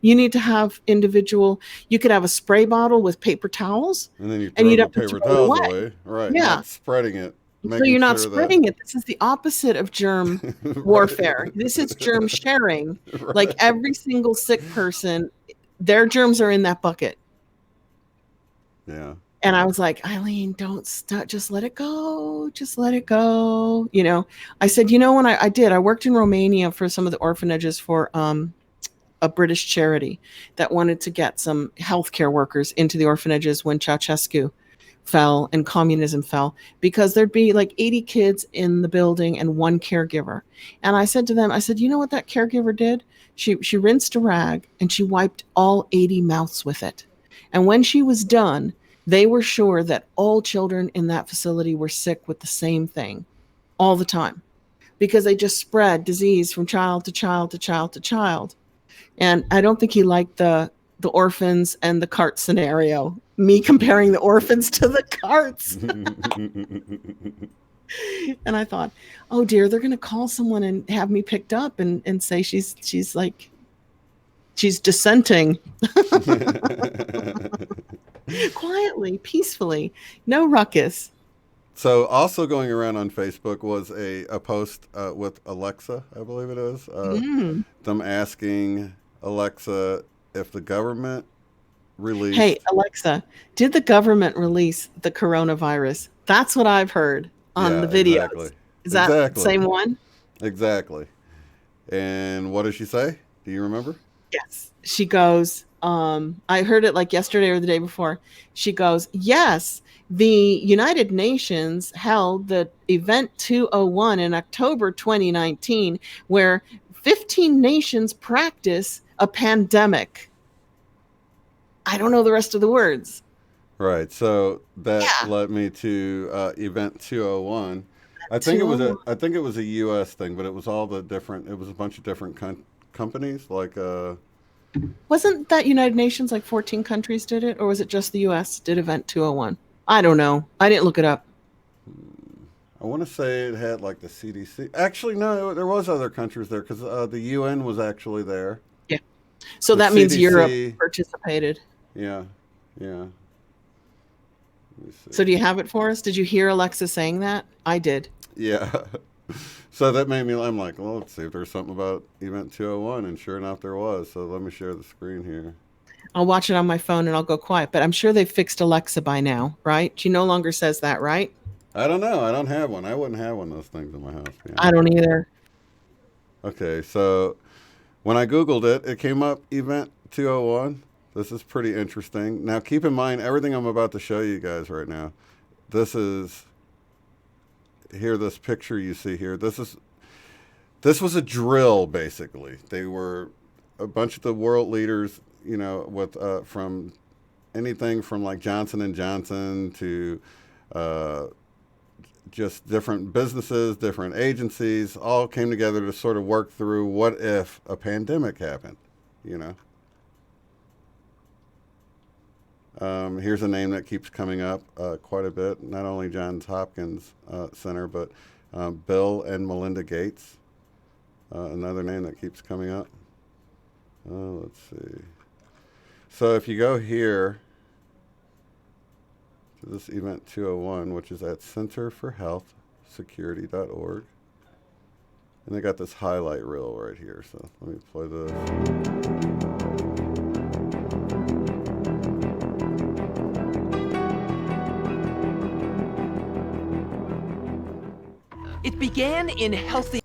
You need to have you could have a spray bottle with paper towels And then you and throw you'd the have to paper throw it towels away. away. Right. Yeah. Not spreading it, So making you're not sure that. spreading it. This is the opposite of germ Right. warfare. This is germ sharing. Like Right. every single sick person, their germs are in that bucket. Yeah. And I was like, Eileen, don't stop. Just let it go. Just let it go. I said, when I worked in Romania for some of the orphanages for a British charity that wanted to get some healthcare workers into the orphanages when Ceausescu fell and communism fell, because there'd be like 80 kids in the building and one caregiver. And I said to them, I said, you know what that caregiver did? She rinsed a rag and she wiped all 80 mouths with it. And when she was done, they were sure that all children in that facility were sick with the same thing all the time, because they just spread disease from child to child to child to child. And I don't think he liked the orphans and the cart scenario. Me comparing the orphans to the carts. And I thought, oh dear, they're gonna call someone and have me picked up and say she's dissenting quietly, peacefully, no ruckus. So, also going around on Facebook was a post with Alexa, I believe it is, Mm. them asking Alexa if the government Hey, released. Alexa, did the government release the coronavirus? That's what I've heard on Yeah, the exactly. videos. Is that the Exactly. same one? Exactly. And what does she say? Do you remember? Yes. She goes, I heard it like yesterday or the day before. She goes, yes, the United Nations held the Event 201 in October 2019, where 15 nations practice a pandemic. I don't know the rest of the words. Right. So that Yeah, led me to Event 201. I think it was a U.S. thing, but it was all the different. It was a bunch of different companies, like Wasn't that United Nations, like 14 countries did it, or was it just the US did Event 201? I don't know. I didn't look it up. I want to say it had like the CDC. Actually, no, there was other countries there because the UN was actually there. Yeah. So The that means Europe CDC. participated. Yeah, yeah. Let me So see. do you have it for us? Did you hear Alexa saying that? I did. Yeah. So that made me. I'm like, well, let's see if there's something about Event 201, and sure enough, there was. So let me share the screen here. I'll watch it on my phone and I'll go quiet, but I'm sure they've fixed Alexa by now, right? She no longer says that, right? I don't know. I don't have one. I wouldn't have one of those things in my house. To be I honest. don't either. Okay, so when I Googled it, it came up Event 201. This is pretty interesting. Now, keep in mind, everything I'm about to show you guys right now, this is, here, this picture you see here, this was a drill, basically. They were a bunch of the world leaders, you know, with from anything from like Johnson and Johnson to uh, just different businesses, different agencies, all came together to sort of work through what if a pandemic happened, you know. Here's a name that keeps coming up quite a bit, not only Johns Hopkins Center, but Bill and Melinda Gates, another name that keeps coming up. Let's see. So if you go here to this Event 201, which is at centerforhealthsecurity.org, and they got this highlight reel right here. So let me play this. It began in healthy.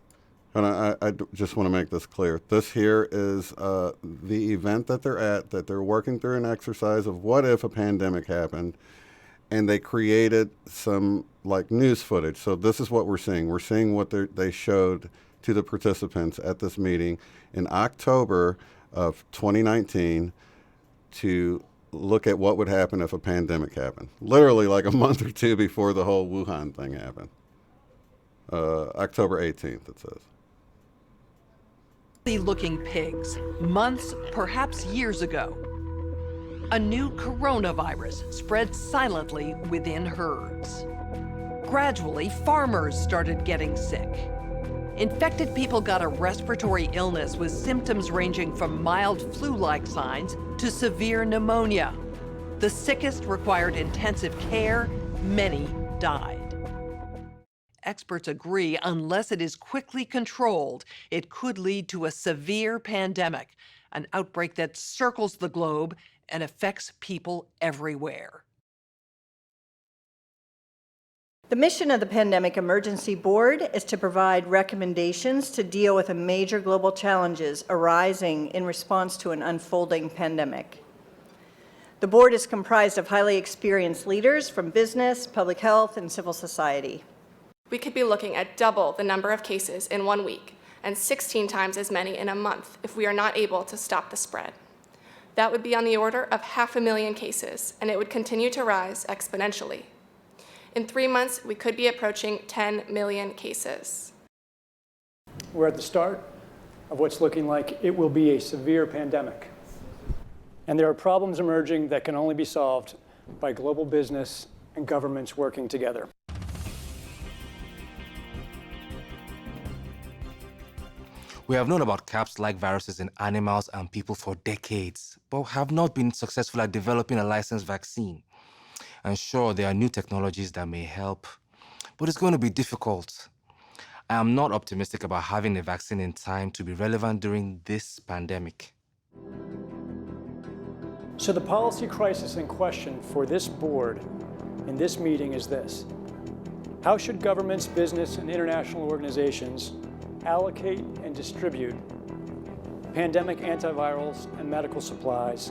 And I just want to make this clear. This here is the event that they're at, that they're working through an exercise of what if a pandemic happened, and they created some like news footage. So this is what we're seeing. We're seeing what they showed to the participants at this meeting in October of 2019 to look at what would happen if a pandemic happened. Literally like a month or two before the whole Wuhan thing happened. October 18th, it says. Looking pigs, months, perhaps years ago. A new coronavirus spread silently within herds. Gradually, farmers started getting sick. Infected people got a respiratory illness with symptoms ranging from mild flu-like signs to severe pneumonia. The sickest required intensive care. Many died. Experts agree, unless it is quickly controlled, it could lead to a severe pandemic, an outbreak that circles the globe and affects people everywhere. The mission of the Pandemic Emergency Board is to provide recommendations to deal with the major global challenges arising in response to an unfolding pandemic. The board is comprised of highly experienced leaders from business, public health, and civil society. We could be looking at double the number of cases in 1 week and 16 times as many in a month if we are not able to stop the spread. That would be on the order of 500,000 cases, and it would continue to rise exponentially. In 3 months, we could be approaching 10 million cases. We're at the start of what's looking like it will be a severe pandemic. And there are problems emerging that can only be solved by global business and governments working together. We have known about CAPS-like viruses in animals and people for decades, but have not been successful at developing a licensed vaccine. And sure, there are new technologies that may help, but it's going to be difficult. I am not optimistic about having a vaccine in time to be relevant during this pandemic. So the policy crisis in question for this board in this meeting is this: how should governments, business, and international organizations allocate and distribute pandemic antivirals and medical supplies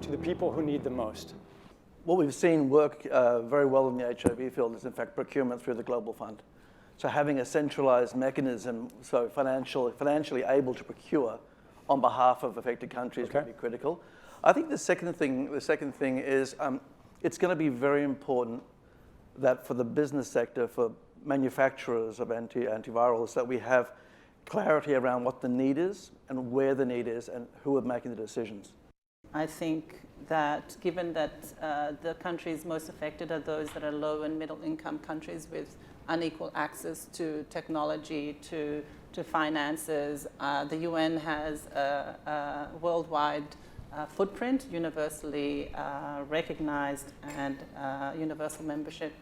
to the people who need them most? What we've seen work very well in the HIV field is, in fact, procurement through the Global Fund. So having a centralized mechanism, so financially able to procure on behalf of affected countries would be critical. I think the second thing is it's going to be very important that for the business sector, for manufacturers of antivirals that we have clarity around what the need is and where the need is and who are making the decisions. I think that given that the countries most affected are those that are low and middle income countries with unequal access to technology, to finances, the UN has a worldwide footprint, universally recognized, and universal membership.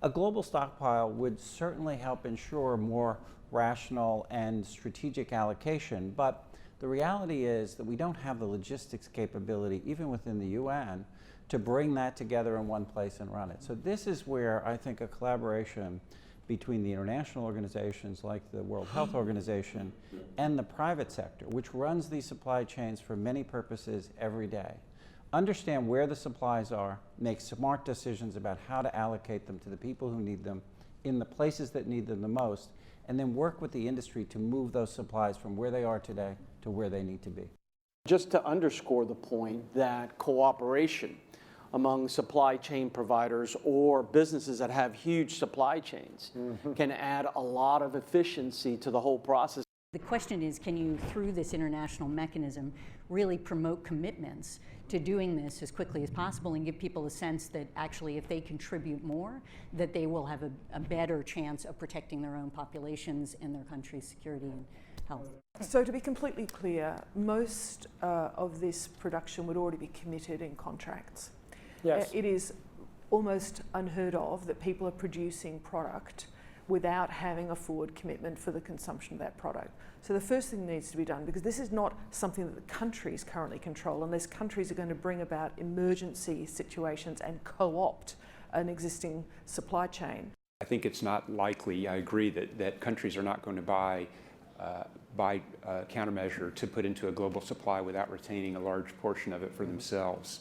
A global stockpile would certainly help ensure more rational and strategic allocation, but the reality is that we don't have the logistics capability, even within the UN, to bring that together in one place and run it. So this is where I think a collaboration between the international organizations like the World Health Organization and the private sector, which runs these supply chains for many purposes every day, understand where the supplies are, make smart decisions about how to allocate them to the people who need them in the places that need them the most, and then work with the industry to move those supplies from where they are today to where they need to be. Just to underscore the point that cooperation among supply chain providers or businesses that have huge supply chains can add a lot of efficiency to the whole process. The question is, can you, through this international mechanism, really promote commitments to doing this as quickly as possible and give people a sense that actually if they contribute more, that they will have a better chance of protecting their own populations and their country's security and health. So to be completely clear, most of this production would already be committed in contracts. Yes. It is almost unheard of that people are producing product without having a forward commitment for the consumption of that product. So the first thing that needs to be done, because this is not something that the countries currently control, unless countries are going to bring about emergency situations and co-opt an existing supply chain. I think it's not likely, I agree, that countries are not going to buy countermeasure to put into a global supply without retaining a large portion of it for themselves.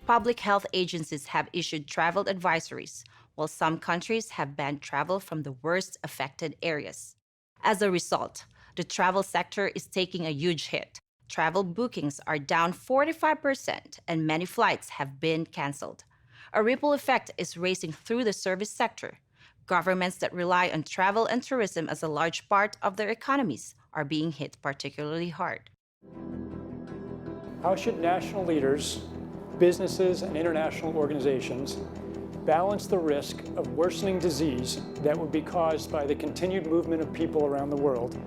Public health agencies have issued travel advisories, while some countries have banned travel from the worst affected areas. As a result, the travel sector is taking a huge hit. Travel bookings are down 45%, and many flights have been canceled. A ripple effect is racing through the service sector. Governments that rely on travel and tourism as a large part of their economies are being hit particularly hard. How should national leaders, businesses, and international organizations balance the risk of worsening disease that would be caused by the continued movement of people around the world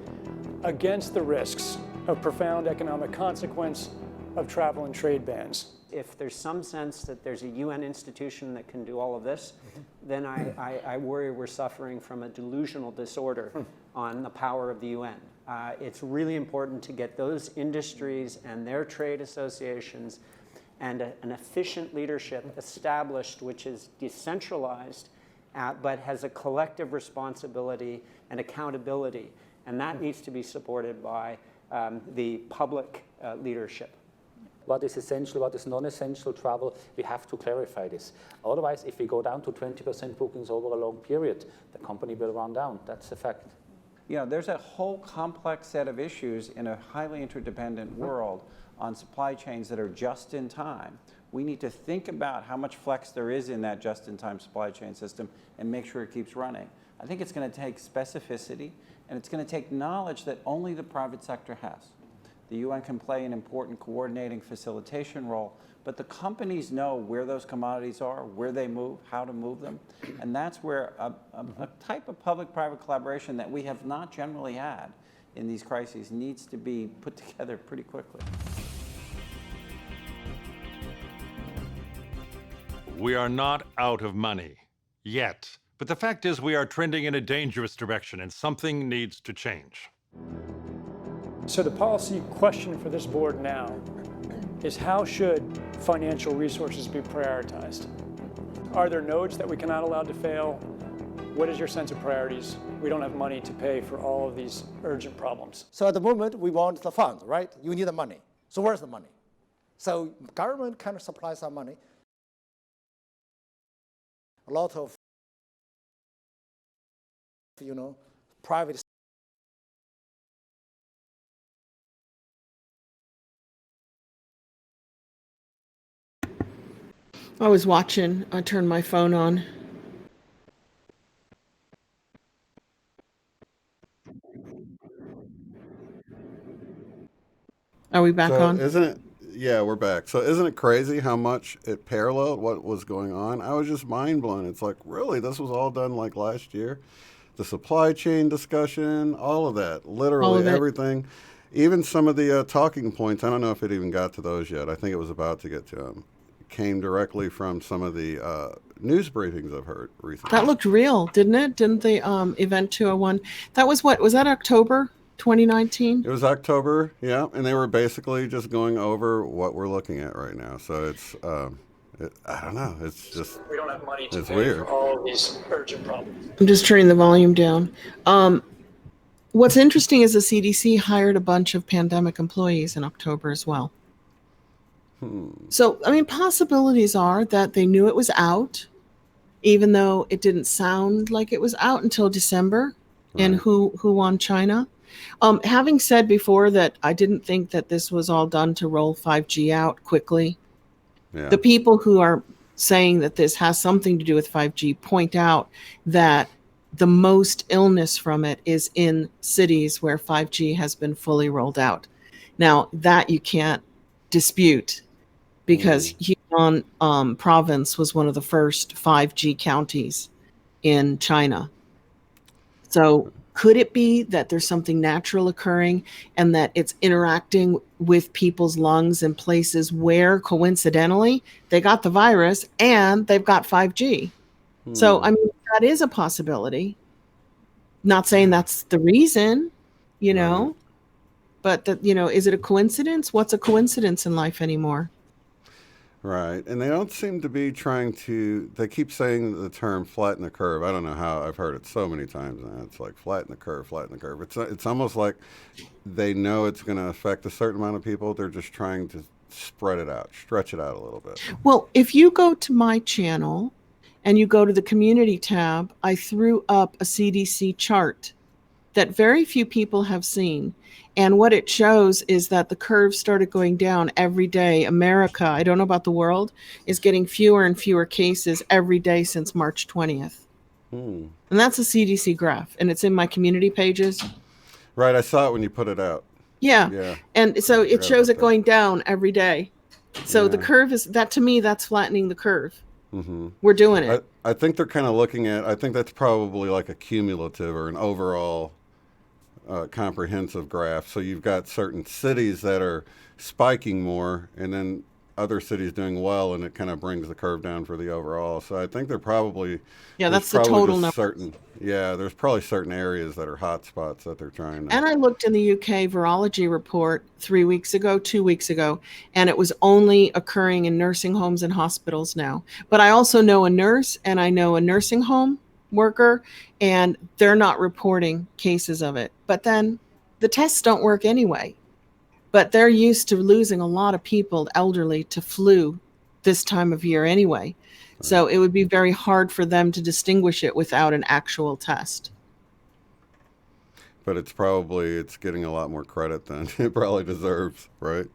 against the risks of profound economic consequence of travel and trade bans? If there's some sense that there's a UN institution that can do all of this, then I worry we're suffering from a delusional disorder on the power of the UN. It's really important to get those industries and their trade associations and an efficient leadership established, which is decentralized, but has a collective responsibility and accountability. And that needs to be supported by the public leadership. What is essential, what is non-essential travel, we have to clarify this. Otherwise, if we go down to 20% bookings over a long period, the company will run down. That's a fact. You know, there's a whole complex set of issues in a highly interdependent world on supply chains that are just in time. We need to think about how much flex there is in that just-in-time supply chain system and make sure it keeps running. I think it's going to take specificity, and it's going to take knowledge that only the private sector has. The UN can play an important coordinating facilitation role, but the companies know where those commodities are, where they move, how to move them, and that's where a type of public-private collaboration that we have not generally had in these crises needs to be put together pretty quickly. We are not out of money, yet. But the fact is we are trending in a dangerous direction and something needs to change. So the policy question for this board now is how should financial resources be prioritized? Are there nodes that we cannot allow to fail? What is your sense of priorities? We don't have money to pay for all of these urgent problems. So at the moment, we want the fund, right? You need the money. So where's the money? So government kind of supplies our money. A lot of, private I was watching. I turned my phone on. Are we back So on? isn't it? Yeah, we're back. So isn't it crazy how much it paralleled what was going on? I was just mind blown. It's like, really, this was all done like last year? The supply chain discussion, all of that, All literally of it. everything. Even some of the talking points, I don't know if it even got to those yet. I think it was about to get to them. Came directly from some of the news briefings I've heard recently. That looked real, didn't it? Didn't the Event 201? That was what? Was that October 2019? It was October, yeah, and they were basically just going over what we're looking at right now. So it's, I don't know, it's just, We don't have money to it's pay weird. for all of these urgent problems. I'm just turning the volume down. What's interesting is the CDC hired a bunch of pandemic employees in October as well. So, I mean, possibilities are that they knew it was out, even though it didn't sound like it was out until December in Wuhan, China. Having said before that I didn't think that this was all done to roll 5G out quickly, Yeah. the people who are saying that this has something to do with 5G point out that the most illness from it is in cities where 5G has been fully rolled out. Now, that you can't dispute because Yunnan province was one of the first 5G counties in China. So could it be that there's something natural occurring and that it's interacting with people's lungs in places where coincidentally they got the virus and they've got 5G? So, I mean, that is a possibility. Not saying that's the reason, you know, but that, you know, is it a coincidence? What's a coincidence in life anymore? Right. And they don't seem to be trying to, they keep saying the term flatten the curve. I don't know how, I've heard it so many times now. It's like flatten the curve, flatten the curve. It's almost like they know it's going to affect a certain amount of people. They're just trying to spread it out, stretch it out a little bit. Well, if you go to my channel and you go to the community tab, I threw up a CDC chart that very few people have seen. And what it shows is that the curve started going down every day. America, I don't know about the world, is getting fewer and fewer cases every day since March 20th. And that's a CDC graph, and it's in my community pages. Right. I saw it when you put it out. Yeah. Yeah. And so it Forgot shows about it going down every day. So the Yeah. curve is, that to me, that's flattening the curve. Mm-hmm. We're doing it. I think they're kind of looking at, I think that's probably like a cumulative or an overall comprehensive graph. So you've got certain cities that are spiking more and then other cities doing well, and it kind of brings the curve down for the overall. So I think they're probably, Yeah, there's that's the probably total just number. certain, yeah, there's probably certain areas that are hot spots that they're trying to. And I looked in the UK virology report 3 weeks ago, 2 weeks ago, and it was only occurring in nursing homes and hospitals now. But I also know a nurse and I know a nursing home worker, and they're not reporting cases of it. But then the tests don't work anyway. But they're used to losing a lot of people, elderly, to flu this time of year anyway. So it would be very hard for them to distinguish it without an actual test. But it's getting a lot more credit than it probably deserves, right?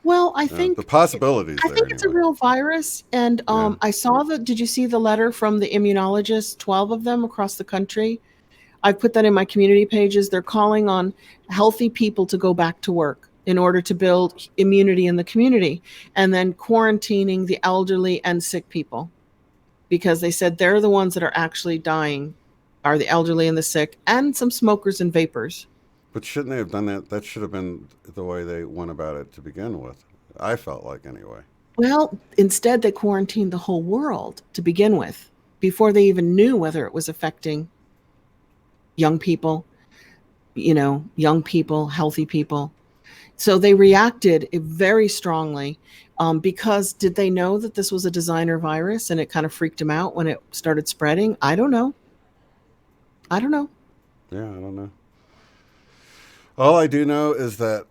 Well, I think the possibilities I there think it's a anyway. real virus, and I saw did you see the letter from the immunologists, 12 of them across the country? I put that in my community pages. They're calling on healthy people to go back to work in order to build immunity in the community, and then quarantining the elderly and sick people, because they said they're the ones that are actually dying, are the elderly and the sick, and some smokers and vapors. But shouldn't they have done that? That should have been the way they went about it to begin with. I felt like anyway. Well, instead they quarantined the whole world to begin with, before they even knew whether it was affecting young people, young people, healthy people. So they reacted very strongly because did they know that this was a designer virus and it kind of freaked them out when it started spreading? I don't know. Yeah, I don't know. All I do know is that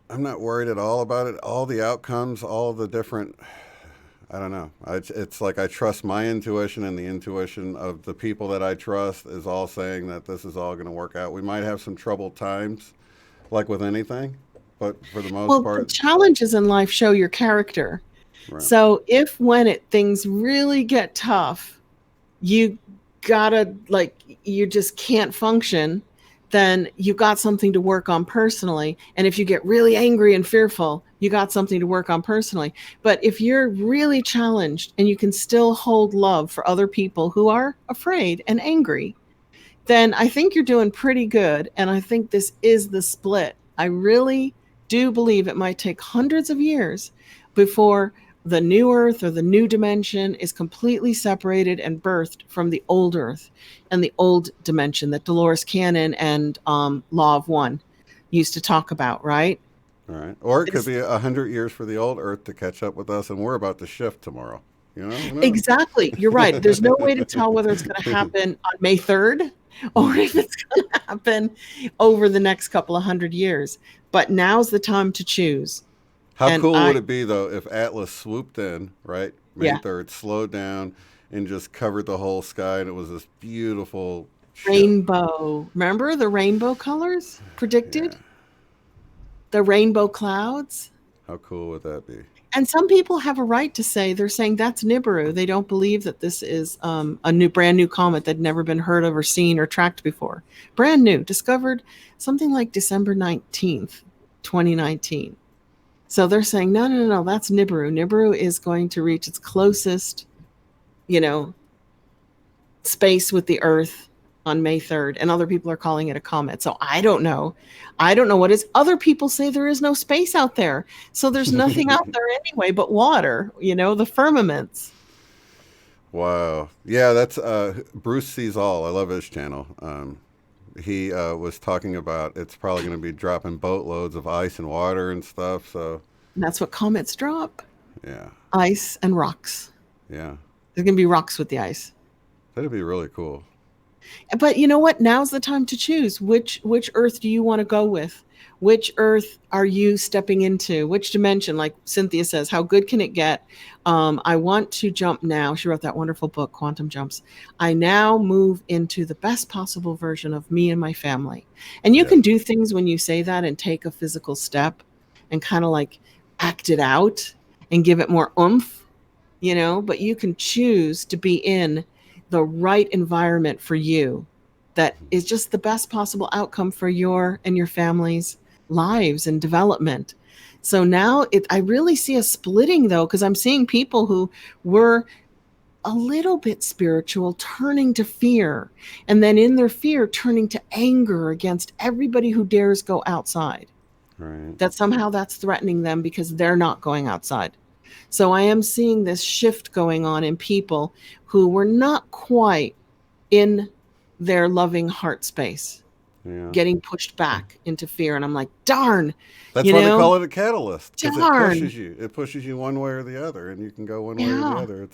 I'm not worried at all about it. All the outcomes, all the different, I don't know. It's like I trust my intuition, and the intuition of the people that I trust is all saying that this is all going to work out. We might have some troubled times, like with anything, but for the most Well, part. the challenges in life show your character. Right. So if when things really get tough, you gotta you just can't function, then you got something to work on personally. And if you get really angry and fearful, you got something to work on personally. But if you're really challenged and you can still hold love for other people who are afraid and angry, then I think you're doing pretty good. And I think this is the split. I really do believe it might take hundreds of years before the new earth or the new dimension is completely separated and birthed from the old earth and the old dimension that Dolores Cannon and Law of One used to talk about, right? Right. Or it could be 100 years for the old earth to catch up with us, and we're about to shift tomorrow. You know? Who knows? Exactly. You're right. There's no way to tell whether it's going to happen on May 3rd or if it's going to happen over the next couple of 100 years. But now's the time to choose. How cool would it be, though, if Atlas swooped in, right, May Yeah. 3rd, slowed down, and just covered the whole sky, and it was this beautiful ship. Rainbow. Remember the rainbow colors predicted? The rainbow clouds? How cool would that be? And some people have a right to say, they're saying that's Nibiru. They don't believe that this is a brand new comet that had never been heard of or seen or tracked before. Brand new, discovered something like December 19th, 2019. So they're saying, no, that's Nibiru. Nibiru is going to reach its closest, space with the Earth on May 3rd. And other people are calling it a comet. So I don't know. I don't know what is. Other people say there is no space out there. So there's nothing out there anyway but water, the firmaments. Wow. Yeah, that's Bruce Sees All. I love his channel. He was talking about it's probably going to be dropping boatloads of ice and water and stuff. So And that's what comets drop. Yeah. Ice and rocks. Yeah. There's going to be rocks with the ice. That'd be really cool. But you know what? Now's the time to choose. Which Earth do you want to go with? Which Earth are you stepping into? Which dimension? Like Cynthia says, how good can it get? I want to jump now. She wrote that wonderful book, Quantum Jumps. I now move into the best possible version of me and my family. And you can do things when you say that and take a physical step and kind of like act it out and give it more oomph, but you can choose to be in the right environment for you that is just the best possible outcome for your and your family's lives and development. So now I really see a splitting, though, because I'm seeing people who were a little bit spiritual turning to fear, and then in their fear turning to anger against everybody who dares go outside. Right. That somehow that's threatening them because they're not going outside. So I am seeing this shift going on in people who were not quite in their loving heart space, getting pushed back into fear. And I'm like, darn. That's why they call it a catalyst. Because Darn. it pushes you. It pushes you one way or the other, and you can go one way or the other.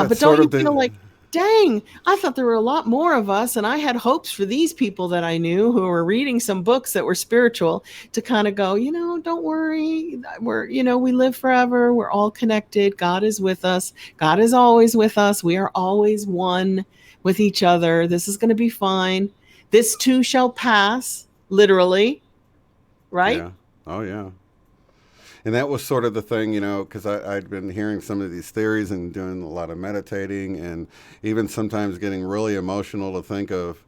But don't you feel like, dang, I thought there were a lot more of us, and I had hopes for these people that I knew who were reading some books that were spiritual to kind of go, don't worry, we live forever, we're all connected, God is with us, God is always with us, we are always one with each other, this is going to be fine, this too shall pass, literally, right? Yeah. Oh, yeah. And that was sort of the thing, because I'd been hearing some of these theories and doing a lot of meditating and even sometimes getting really emotional to think of,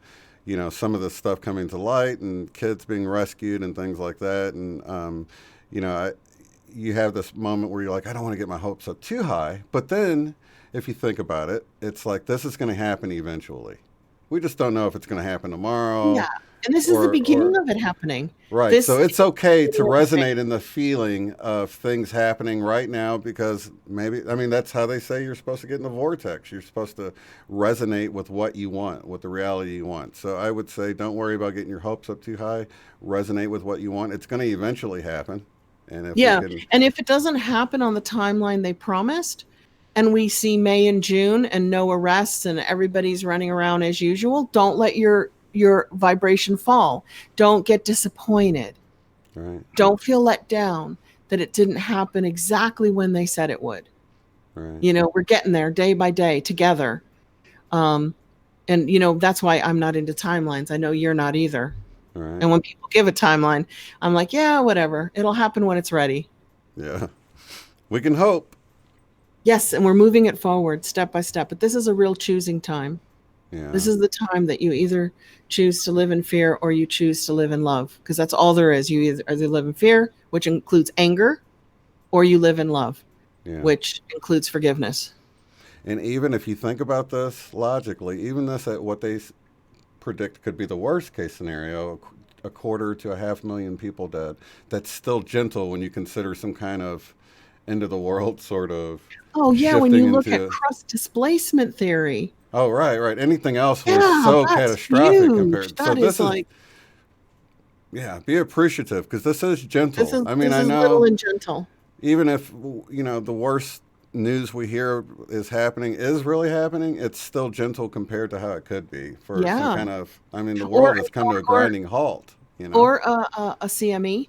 some of the stuff coming to light and kids being rescued and things like that. And, you have this moment where you're like, I don't want to get my hopes up too high. But then if you think about it, it's like this is going to happen eventually. We just don't know if it's going to happen tomorrow. Yeah. And this is the beginning of it happening. Right. So it's okay to resonate in the feeling of things happening right now because that's how they say you're supposed to get in the vortex. You're supposed to resonate with what you want, with the reality you want. So I would say don't worry about getting your hopes up too high. Resonate with what you want. It's going to eventually happen. And and if it doesn't happen on the timeline they promised, and we see May and June and no arrests and everybody's running around as usual, don't let your vibration fall. Don't get disappointed. Right. Don't feel let down that it didn't happen exactly when they said it would. Right. We're getting there day by day together. And that's why I'm not into timelines. I know you're not either. Right. And when people give a timeline, I'm like, yeah, whatever. It'll happen when it's ready. Yeah. We can hope. Yes, and we're moving it forward step by step. But this is a real choosing time. Yeah. This is the time that you either choose to live in fear or you choose to live in love, because that's all there is. You either live in fear, which includes anger, or you live in love, Yeah. which includes forgiveness. And even if you think about this logically, even this at what they predict could be the worst case scenario, a quarter to a 500,000 people dead, that's still gentle when you consider some kind of end of the world sort of Oh, yeah, when shifting you look at into. crust displacement theory. Oh, right. Anything else was Yeah, so that's catastrophic huge. compared. So That is this is, like, be appreciative because this is gentle. I mean, this I is little know and gentle. even if, the worst news we hear is really happening, it's still gentle compared to how it could be for some Yeah. kind of, I mean, the Or world has come to a or grinding halt, or a CME,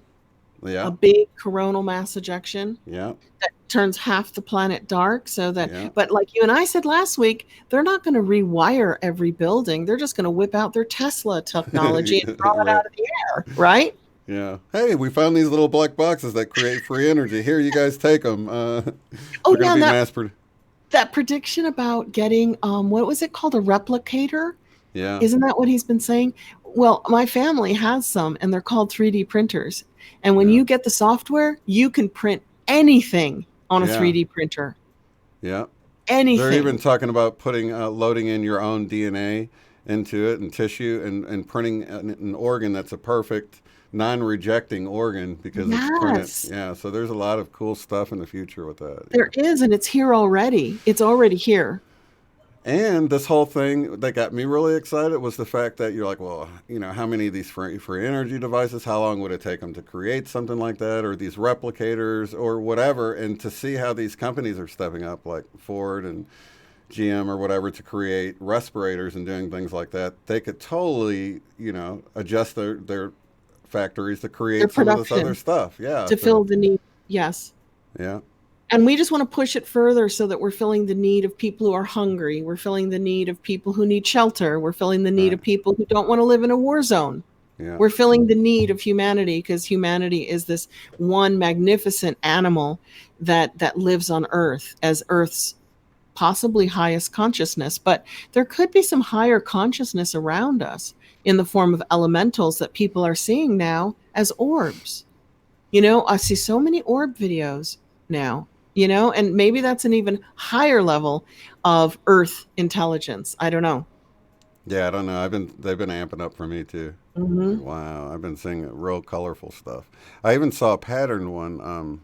a Yeah. big coronal mass ejection Yeah. that turns half the planet dark, so Yeah. that, but like you and I said last week, they're not going to rewire every building. They're just going to whip out their Tesla technology and throw it Right. out of the air, right? Yeah. Hey, we found these little black boxes that create free energy. Here, you guys take them. Oh, They're yeah, going to be and mass produced. that prediction about getting, what was it called? A replicator? Yeah. Isn't that what he's been saying? Well, my family has some, and they're called 3D printers. And when you get the software, you can print anything on a Yeah. 3D printer. Yeah. Anything. They're even talking about loading in your own DNA into it and tissue and printing an organ that's a perfect non-rejecting organ because it's printed. Yes. Yeah. So there's a lot of cool stuff in the future with that. There is, and it's here already. It's already here. And this whole thing that got me really excited was the fact that you're like, well, how many of these free energy devices, how long would it take them to create something like that, or these replicators or whatever, and to see how these companies are stepping up, like Ford and GM or whatever, to create respirators and doing things like that. They could totally, adjust their factories to create Their some of this production other stuff. Yeah. to fill the need. Yes. Yeah. And we just want to push it further so that we're filling the need of people who are hungry. We're filling the need of people who need shelter. We're filling the need of people who don't want to live in a war zone. Yeah. We're filling the need of humanity, because humanity is this one magnificent animal that lives on Earth as Earth's possibly highest consciousness. But there could be some higher consciousness around us in the form of elementals that people are seeing now as orbs. I see so many orb videos now. And maybe that's an even higher level of Earth intelligence. I don't know. Yeah, I don't know. They've been amping up for me too. Mhm. Wow, I've been seeing real colorful stuff. I even saw a pattern one.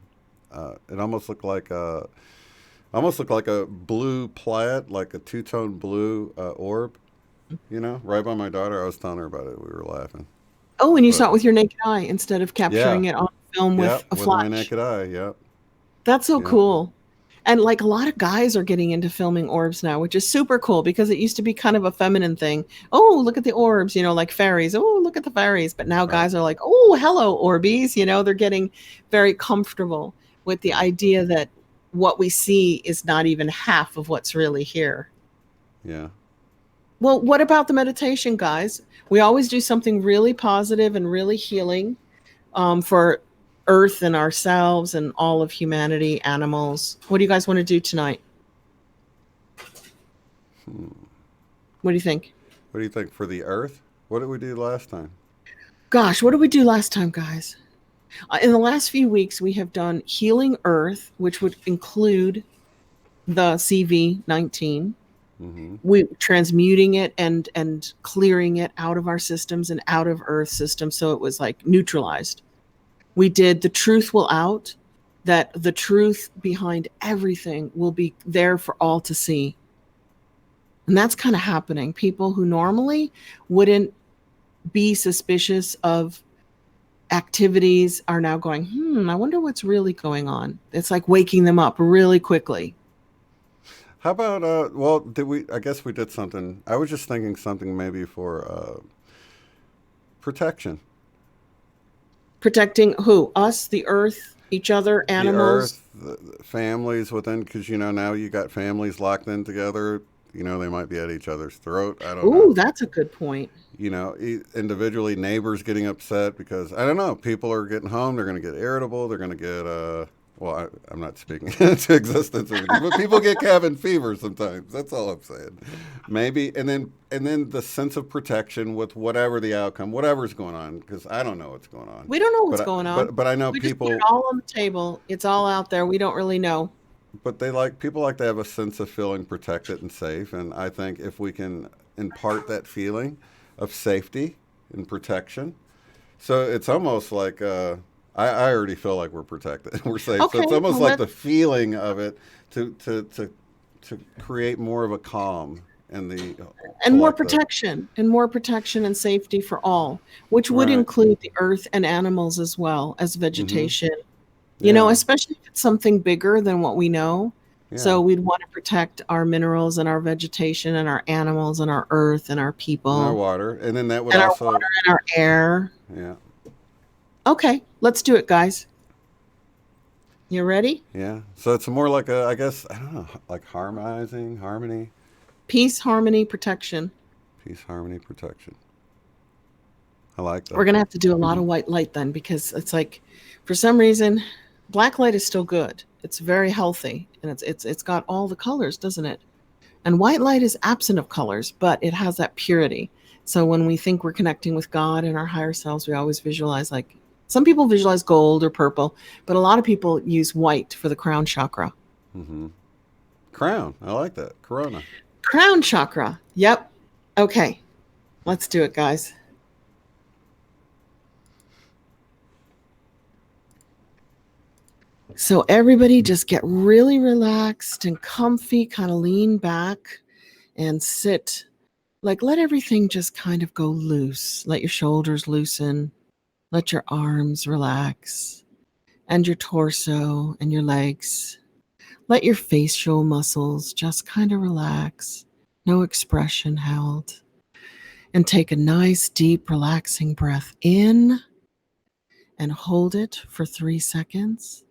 It almost looked like a blue plaid, like a two-tone blue orb. Right by my daughter. I was telling her about it. We were laughing. Oh, and you saw it with your naked eye instead of capturing Yeah. it on film with Yep, a with flash. my naked eye. Yep. That's so Yep. cool. And like a lot of guys are getting into filming orbs now, which is super cool, because it used to be kind of a feminine thing. Oh, look at the orbs, like fairies. Oh, look at the fairies. But now guys are like, oh, hello, Orbies. They're getting very comfortable with the idea that what we see is not even half of what's really here. Yeah. Well, what about the meditation, guys? We always do something really positive and really healing for Earth and ourselves and all of humanity, animals. What do you guys want to do tonight? What do you think? What do you think for the Earth? What did we do last time? Gosh, what did we do last time, guys? In the last few weeks, we have done Healing Earth, which would include the CV-19. Mm-hmm. We transmuting it and clearing it out of our systems and out of Earth systems, so it was like neutralized. We did The Truth Will Out, that the truth behind everything will be there for all to see. And that's kind of happening. People who normally wouldn't be suspicious of activities are now going, I wonder what's really going on. It's like waking them up really quickly. How about, I guess we did something. I was just thinking something maybe for protection. Protecting who? Us, the Earth, each other, animals? The Earth, the families within, because, now you got families locked in together. They might be at each other's throat. I don't know. Ooh, that's a good point. Individually, neighbors getting upset because, I don't know, people are getting home. They're going to get irritable. They're going to get, well, I'm not speaking into existence or anything, but people get cabin fever sometimes. That's all I'm saying. Maybe, and then the sense of protection with whatever the outcome, whatever's going on, because I don't know what's going on. We don't know what's But going on. but I know We just put people. it all on the table. It's all out there. We don't really know. But people like to have a sense of feeling protected and safe, and I think if we can impart that feeling of safety and protection, so it's almost like I already feel like we're protected, we're safe. Okay, So it's almost well, like the feeling of it to create more of a calm in the and more collective. protection and safety for all, which would Right. include the earth and animals as well as Mm-hmm. vegetation. Yeah. Especially if it's something bigger than what we know. Yeah. So we'd want to protect our minerals and our vegetation and our animals and our earth and our people And our water, and then that would and our also water and our air. yeah. Okay, let's do it, guys. You ready? Yeah. So it's more like I guess, I don't know, like harmony, Peace, harmony, protection. peace, harmony, protection. I like that. We're going to have to do a lot of white light then, because it's like, for some reason, black light is still good. It's very healthy, and it's got all the colors, doesn't it? And white light is absent of colors, but it has that purity. So when we think we're connecting with God and our higher selves, we always visualize, like, some people visualize gold or purple, but a lot of people use white for the crown chakra. Mm-hmm. Crown. I like that. Corona. Crown chakra. Yep. Okay. Let's do it, guys. So everybody just get really relaxed and comfy, kind of lean back and sit. Like, let everything just kind of go loose. Let your shoulders loosen. Let your arms relax, and your torso and your legs. Let your facial muscles just kind of relax. No expression held. And take a nice, deep, relaxing breath in and hold it for 3 seconds.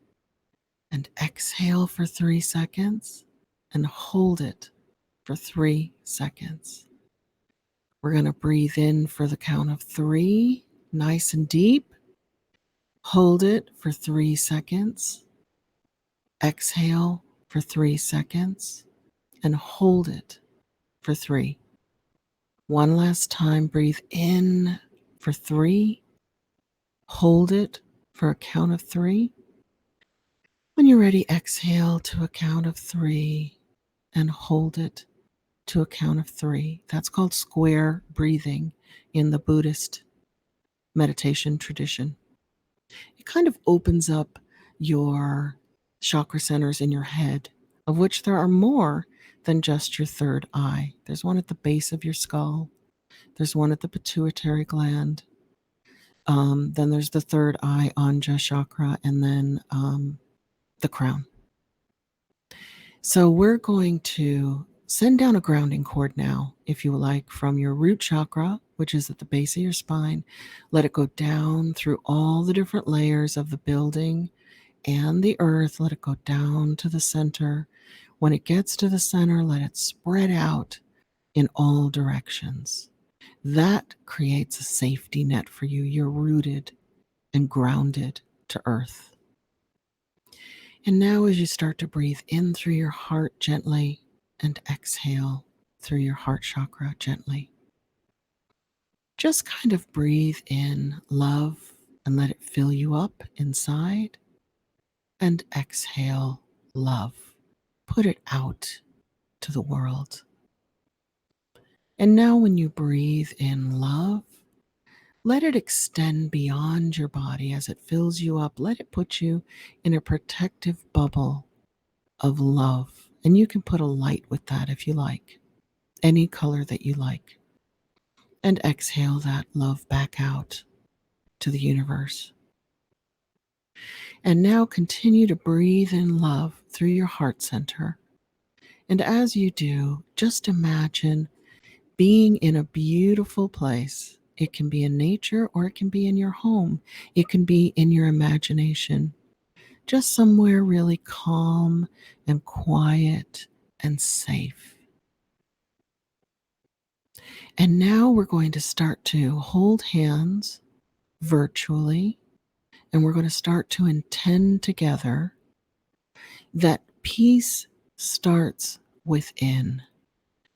And exhale for 3 seconds and hold it for 3 seconds. We're going to breathe in for the count of 3, nice and deep. Hold it for 3 seconds. Exhale for 3 seconds and hold it for 3. One last time, breathe in for 3. Hold it for a count of 3. When you're ready, exhale to a count of 3 and hold it to a count of 3. That's called square breathing in the Buddhist meditation tradition. It kind of opens up your chakra centers in your head, of which there are more than just your third eye. There's one at the base of your skull. There's one at the pituitary gland. Then there's the third eye, Anja chakra, and then the crown. So we're going to send down a grounding cord now, if you like, from your root chakra, which is at the base of your spine. Let it go down through all the different layers of the building and the earth. Let it go down to the center. When it gets to the center, let it spread out in all directions. That creates a safety net for you. You're rooted and grounded to earth. And now as you start to breathe in through your heart gently and exhale through your heart chakra gently, just kind of breathe in love and let it fill you up inside, and exhale love. Put it out to the world. And now when you breathe in love, let it extend beyond your body as it fills you up. Let it put you in a protective bubble of love. And you can put a light with that if you like, any color that you like. And exhale that love back out to the universe. And now continue to breathe in love through your heart center. And as you do, just imagine being in a beautiful place. It can be in nature or it can be in your home. It can be in your imagination. Just somewhere really calm and quiet and safe. And now we're going to start to hold hands virtually, and we're going to start to intend together that peace starts within.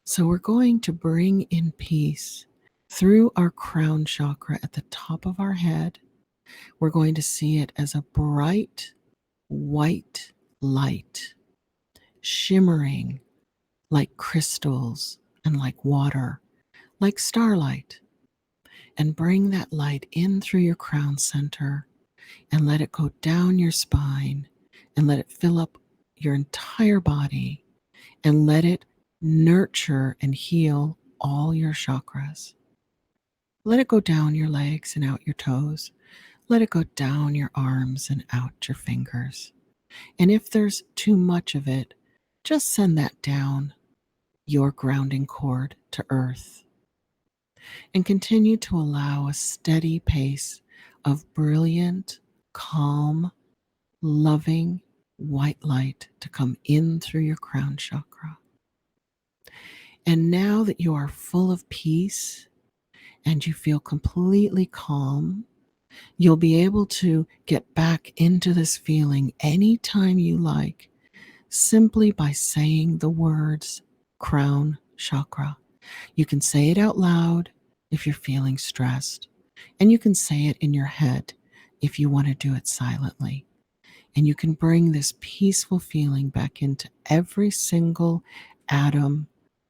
So we're going to bring in peace through our crown chakra at the top of our head. We're going to see it as a bright white light, shimmering like crystals and like water, like starlight. And bring that light in through your crown center and let it go down your spine and let it fill up your entire body and let it nurture and heal all your chakras. Let it go down your legs and out your toes. Let it go down your arms and out your fingers. And if there's too much of it, just send that down your grounding cord to earth. And continue to allow a steady pace of brilliant, calm, loving white light to come in through your crown chakra. And now that you are full of peace and you feel completely calm, you'll be able to get back into this feeling anytime you like, simply by saying the words crown chakra. You can say it out loud if you're feeling stressed, and you can say it in your head if you want to do it silently. And you can bring this peaceful feeling back into every single atom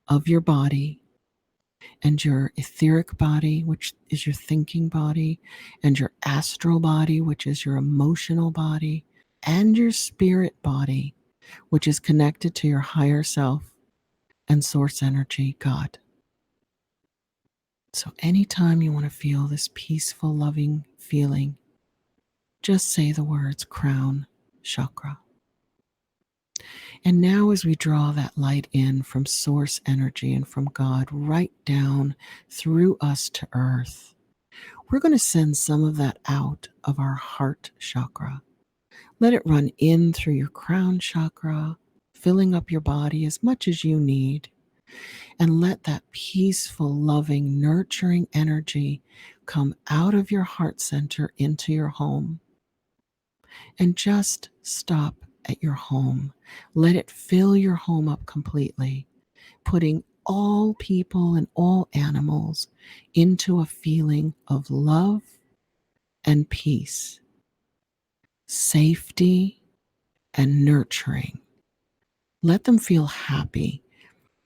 of your body, and your etheric body, which is your thinking body, and your astral body, which is your emotional body, and your spirit body, which is connected to your higher self and source energy, God. So anytime you want to feel this peaceful, loving feeling, just say the words crown chakra. And now as we draw that light in from source energy and from God right down through us to earth, we're going to send some of that out of our heart chakra. Let it run in through your crown chakra, filling up your body as much as you need. And let that peaceful, loving, nurturing energy come out of your heart center into your home. And just stop at your home. Let it fill your home up completely, putting all people and all animals into a feeling of love and peace, safety and nurturing. Let them feel happy,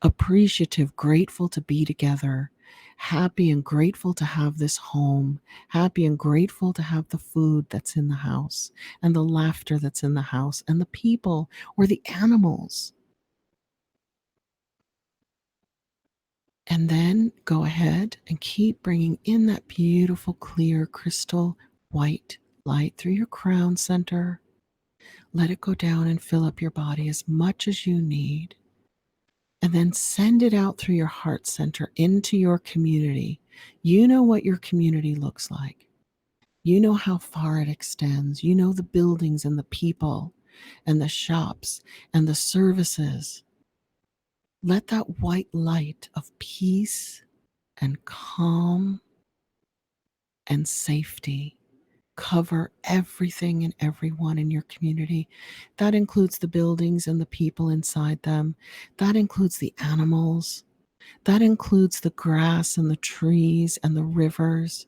appreciative, grateful to be together, happy and grateful to have this home, happy and grateful to have the food that's in the house and the laughter that's in the house and the people or the animals. And then go ahead and keep bringing in that beautiful, clear, crystal white light through your crown center. Let it go down and fill up your body as much as you need. And then send it out through your heart center into your community. You know what your community looks like. You know how far it extends. You know the buildings and the people and the shops and the services. Let that white light of peace and calm and safety cover everything and everyone in your community. That includes the buildings and the people inside them. That includes the animals. That includes the grass and the trees and the rivers.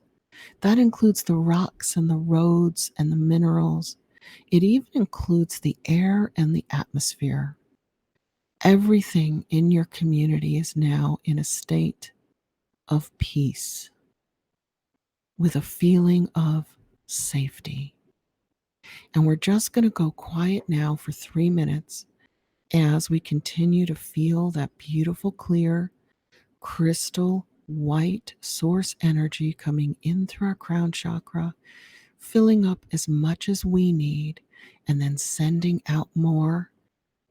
That includes the rocks and the roads and the minerals. It even includes the air and the atmosphere. Everything in your community is now in a state of peace with a feeling of safety. And we're just going to go quiet now for 3 minutes as we continue to feel that beautiful, clear, crystal white source energy coming in through our crown chakra, filling up as much as we need, and then sending out more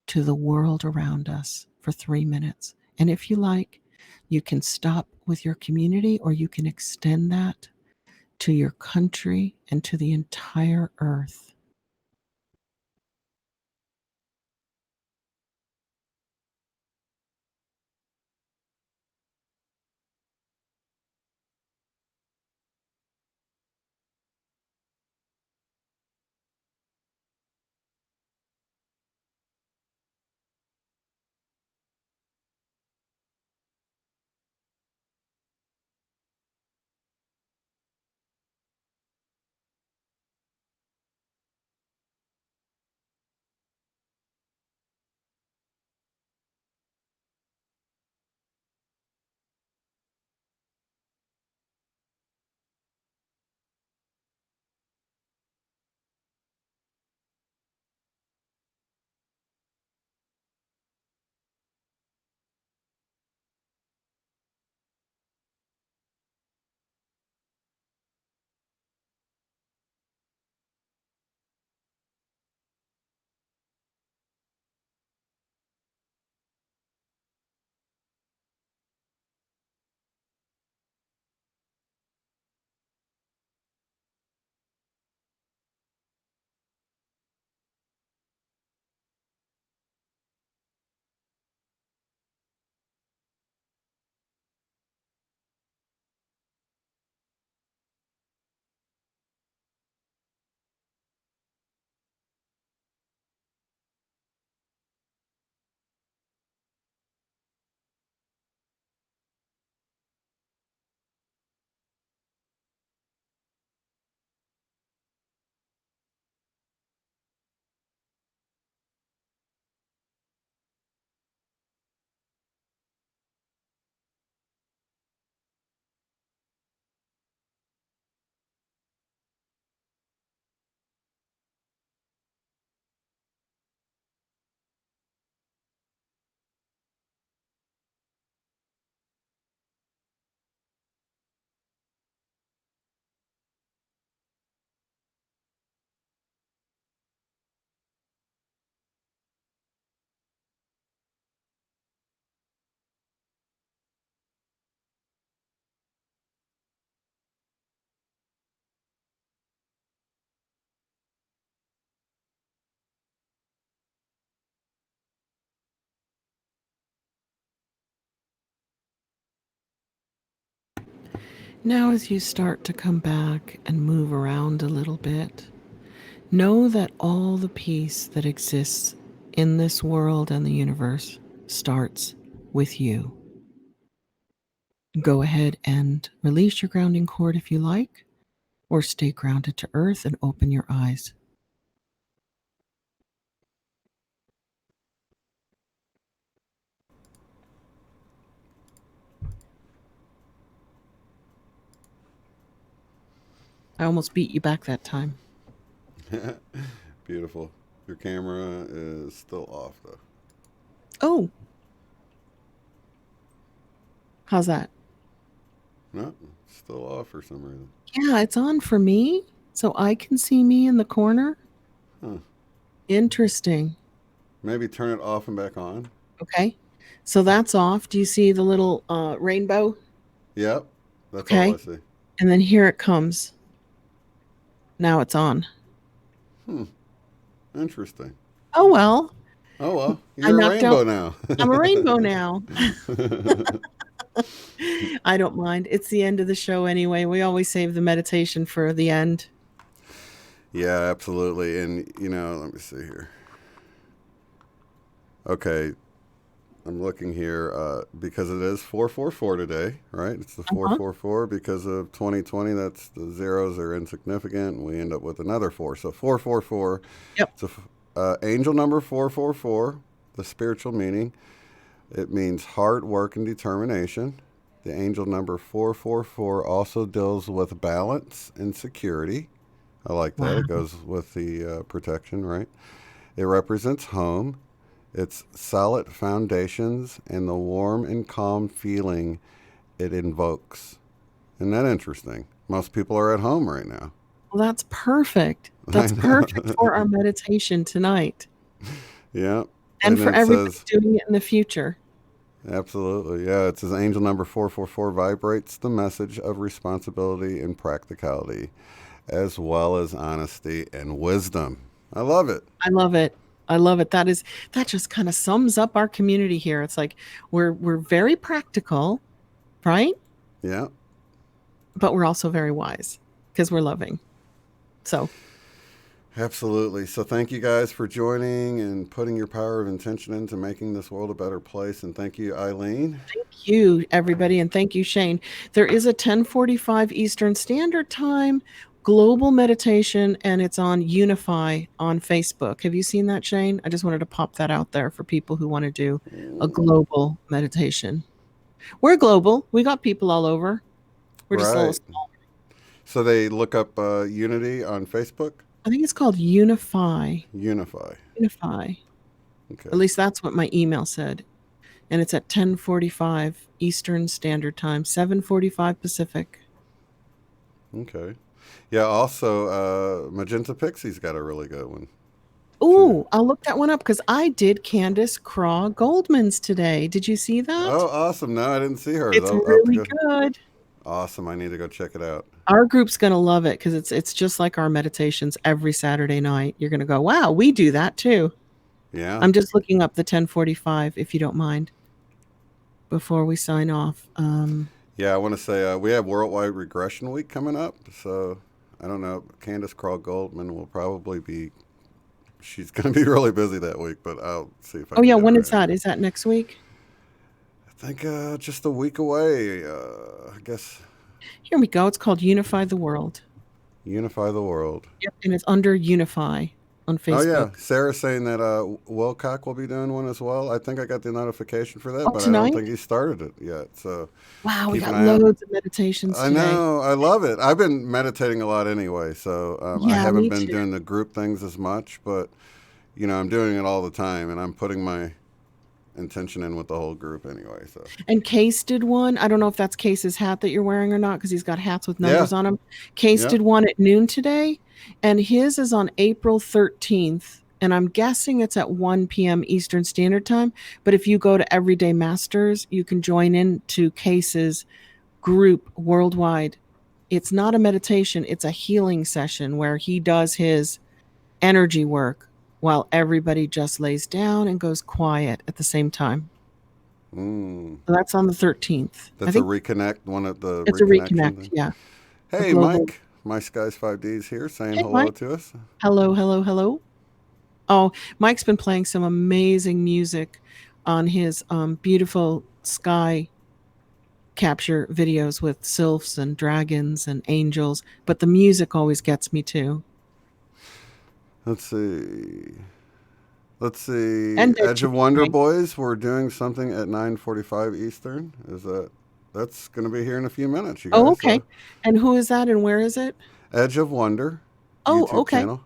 to the world around us for 3 minutes. And if you like, you can stop with your community or you can extend that to your country and to the entire earth. Now, as you start to come back and move around a little bit, know that all the peace that exists in this world and the universe starts with you. Go ahead and release your grounding cord if you like, or stay grounded to earth and open your eyes. I almost beat you back that time. Beautiful. Your camera is still off, though. Oh. How's that? No, it's still off for some reason. Yeah, it's on for me, so I can see me in the corner. Huh. Interesting. Maybe turn it off and back on. Okay. So that's off. Do you see the little rainbow? Yep. That's Okay. all I see. And then here it comes. Now it's on. Interesting. Oh, well. Oh, well. I You're a knocked rainbow out- now. I'm a rainbow now. I don't mind. It's the end of the show anyway. We always save the meditation for the end. Yeah, absolutely. And, let me see here. Okay. I'm looking here because it is 444 today, right? It's the 444 because of 2020. That's the zeros are insignificant, and we end up with another 4. So 444. Yep. It's a angel number 444, the spiritual meaning. It means hard work and determination. The angel number 444 also deals with balance and security. I like that. Wow. It goes with the protection, right? It represents home. It's solid foundations and the warm and calm feeling it invokes. Isn't that interesting? Most people are at home right now. Well, that's perfect. That's perfect for our meditation tonight. Yeah. And for it everybody says, doing it in the future. absolutely. Yeah. It says angel number 444 vibrates the message of responsibility and practicality, as well as honesty and wisdom. I love it. I love it. I love it. That just kind of sums up our community here. It's like we're very practical, right? Yeah. But we're also very wise because we're loving. So Absolutely. So thank you guys for joining and putting your power of intention into making this world a better place. And thank you, Eileen. thank you, everybody, and thank you, Shane. There is a 10:45 Eastern Standard Time global meditation, and it's on Unify on Facebook. Have you seen that, Shane? I just wanted to pop that out there for people who want to do a global meditation. We're global. We got people all over. We're just a little small. So they look up Unity on Facebook? I think it's called Unify. Unify. Unify. Okay. At least that's what my email said. And it's at 10:45 Eastern Standard Time, 7:45 Pacific. Okay. Yeah, also, Magenta Pixie's got a really good one. Ooh, I'll look that one up because I did Candace Craw Goldman's today. Did you see that? Oh, awesome. No, I didn't see her. It's really good. Awesome. I need to go check it out. Our group's going to love it because it's just like our meditations every Saturday night. You're going to go, wow, we do that too. Yeah. I'm just looking up the 10:45 if you don't mind before we sign off. Yeah, I want to say we have Worldwide Regression Week coming up. So I don't know. Candace Craw Goldman will probably be, she's going to be really busy that week, but I'll see if I Oh, can yeah. get When her is in. that? Is that next week? I think just a week away, I guess. Here we go. It's called Unify the World. Unify the World. Yep. And it's under Unify on Facebook. Oh, yeah. Sarah's saying that Wilcock will be doing one as well. I think I got the notification for that, Oh, but I tonight? don't think he started it yet. So Wow, we keep an got eye out. loads of meditations I today. know. I love it. I've been meditating a lot anyway, so I Yeah, haven't me been too. doing the group things as much, but, I'm doing it all the time, and I'm putting my intention in with the whole group anyway. So And Case did one. I don't know if that's Case's hat that you're wearing or not because he's got hats with numbers on them. Case Yeah. did one at noon today, and his is on April 13th. And I'm guessing it's at 1 p.m. Eastern Standard Time. But if you go to Everyday Masters, you can join in to Case's group worldwide. It's not a meditation. It's a healing session where he does his energy work while everybody just lays down and goes quiet at the same time. So that's on the 13th. That's a reconnect, one of the It's a reconnect, thing. yeah. Hey, Mike. My Skies 5D's here saying Hey, hello Mike. to us. Hello, hello, hello. Oh, Mike's been playing some amazing music on his beautiful sky capture videos with sylphs and dragons and angels, but the music always gets me too. Let's see. And Edge of Wonder Boys, we're doing something at 9:45 Eastern. That's going to be here in a few minutes, you guys. Oh, okay. And who is that and where is it? Edge of Wonder. Oh, YouTube okay. channel.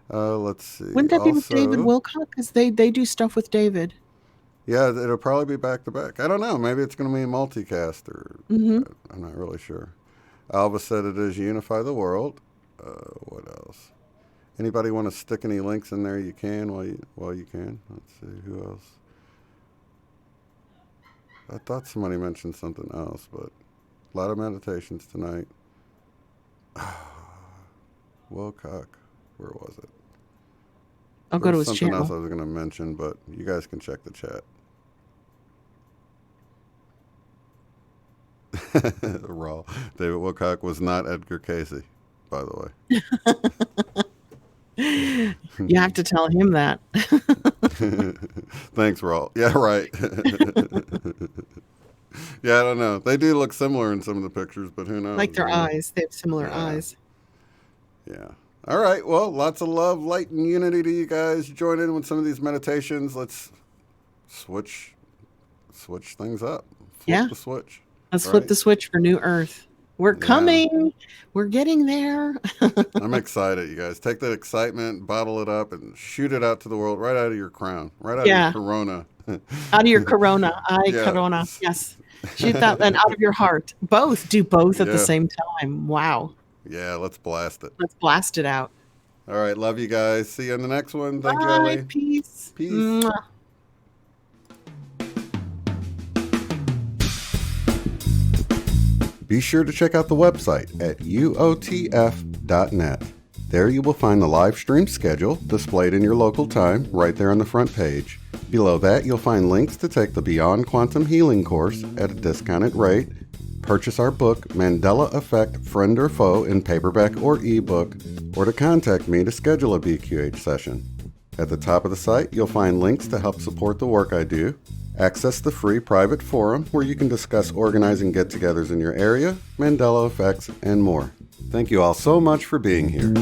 Let's see. Wouldn't that be with David Wilcock? Because they do stuff with David. Yeah, it'll probably be back to back. I don't know. Maybe it's going to be a multicast, or I'm not really sure. Alva said it is Unify the World. What else? Anybody want to stick any links in there? You can while you can. Let's see who else. I thought somebody mentioned something else, but a lot of meditations tonight. Wilcock, where was it? I'll go to his something channel. else I was going to mention, but you guys can check the chat. Raw. David Wilcock was not Edgar Casey, by the way. You have to tell him that. Thanks, Raw. Yeah, right. Yeah, I don't know. They do look similar in some of the pictures, but who knows? Like their eyes. They have similar eyes. Yeah. All right. Well, lots of love, light, and unity to you guys. Join in with some of these meditations. Let's switch things up. Flip the switch. Let's flip the switch for New Earth. We're coming. We're getting there. I'm excited, you guys. Take that excitement, bottle it up, and shoot it out to the world right out of your crown, right out of your corona. Out of your corona. Corona. Yes. Shoot that and out of your heart. Both. Do both at the same time. Wow. Yeah, let's blast it. Let's blast it out. All right. Love you guys. See you in the next one. Thank you, Bye. Ellie. Peace. Peace. Mwah. Be sure to check out the website at uotf.net. There you will find the live stream schedule displayed in your local time right there on the front page. Below that, you'll find links to take the Beyond Quantum Healing course at a discounted rate, purchase our book, Mandela Effect, Friend or Foe, in paperback or ebook, or to contact me to schedule a BQH session. At the top of the site, you'll find links to help support the work I do, access the free private forum where you can discuss organizing get-togethers in your area, Mandela effects, and more. Thank you all so much for being here.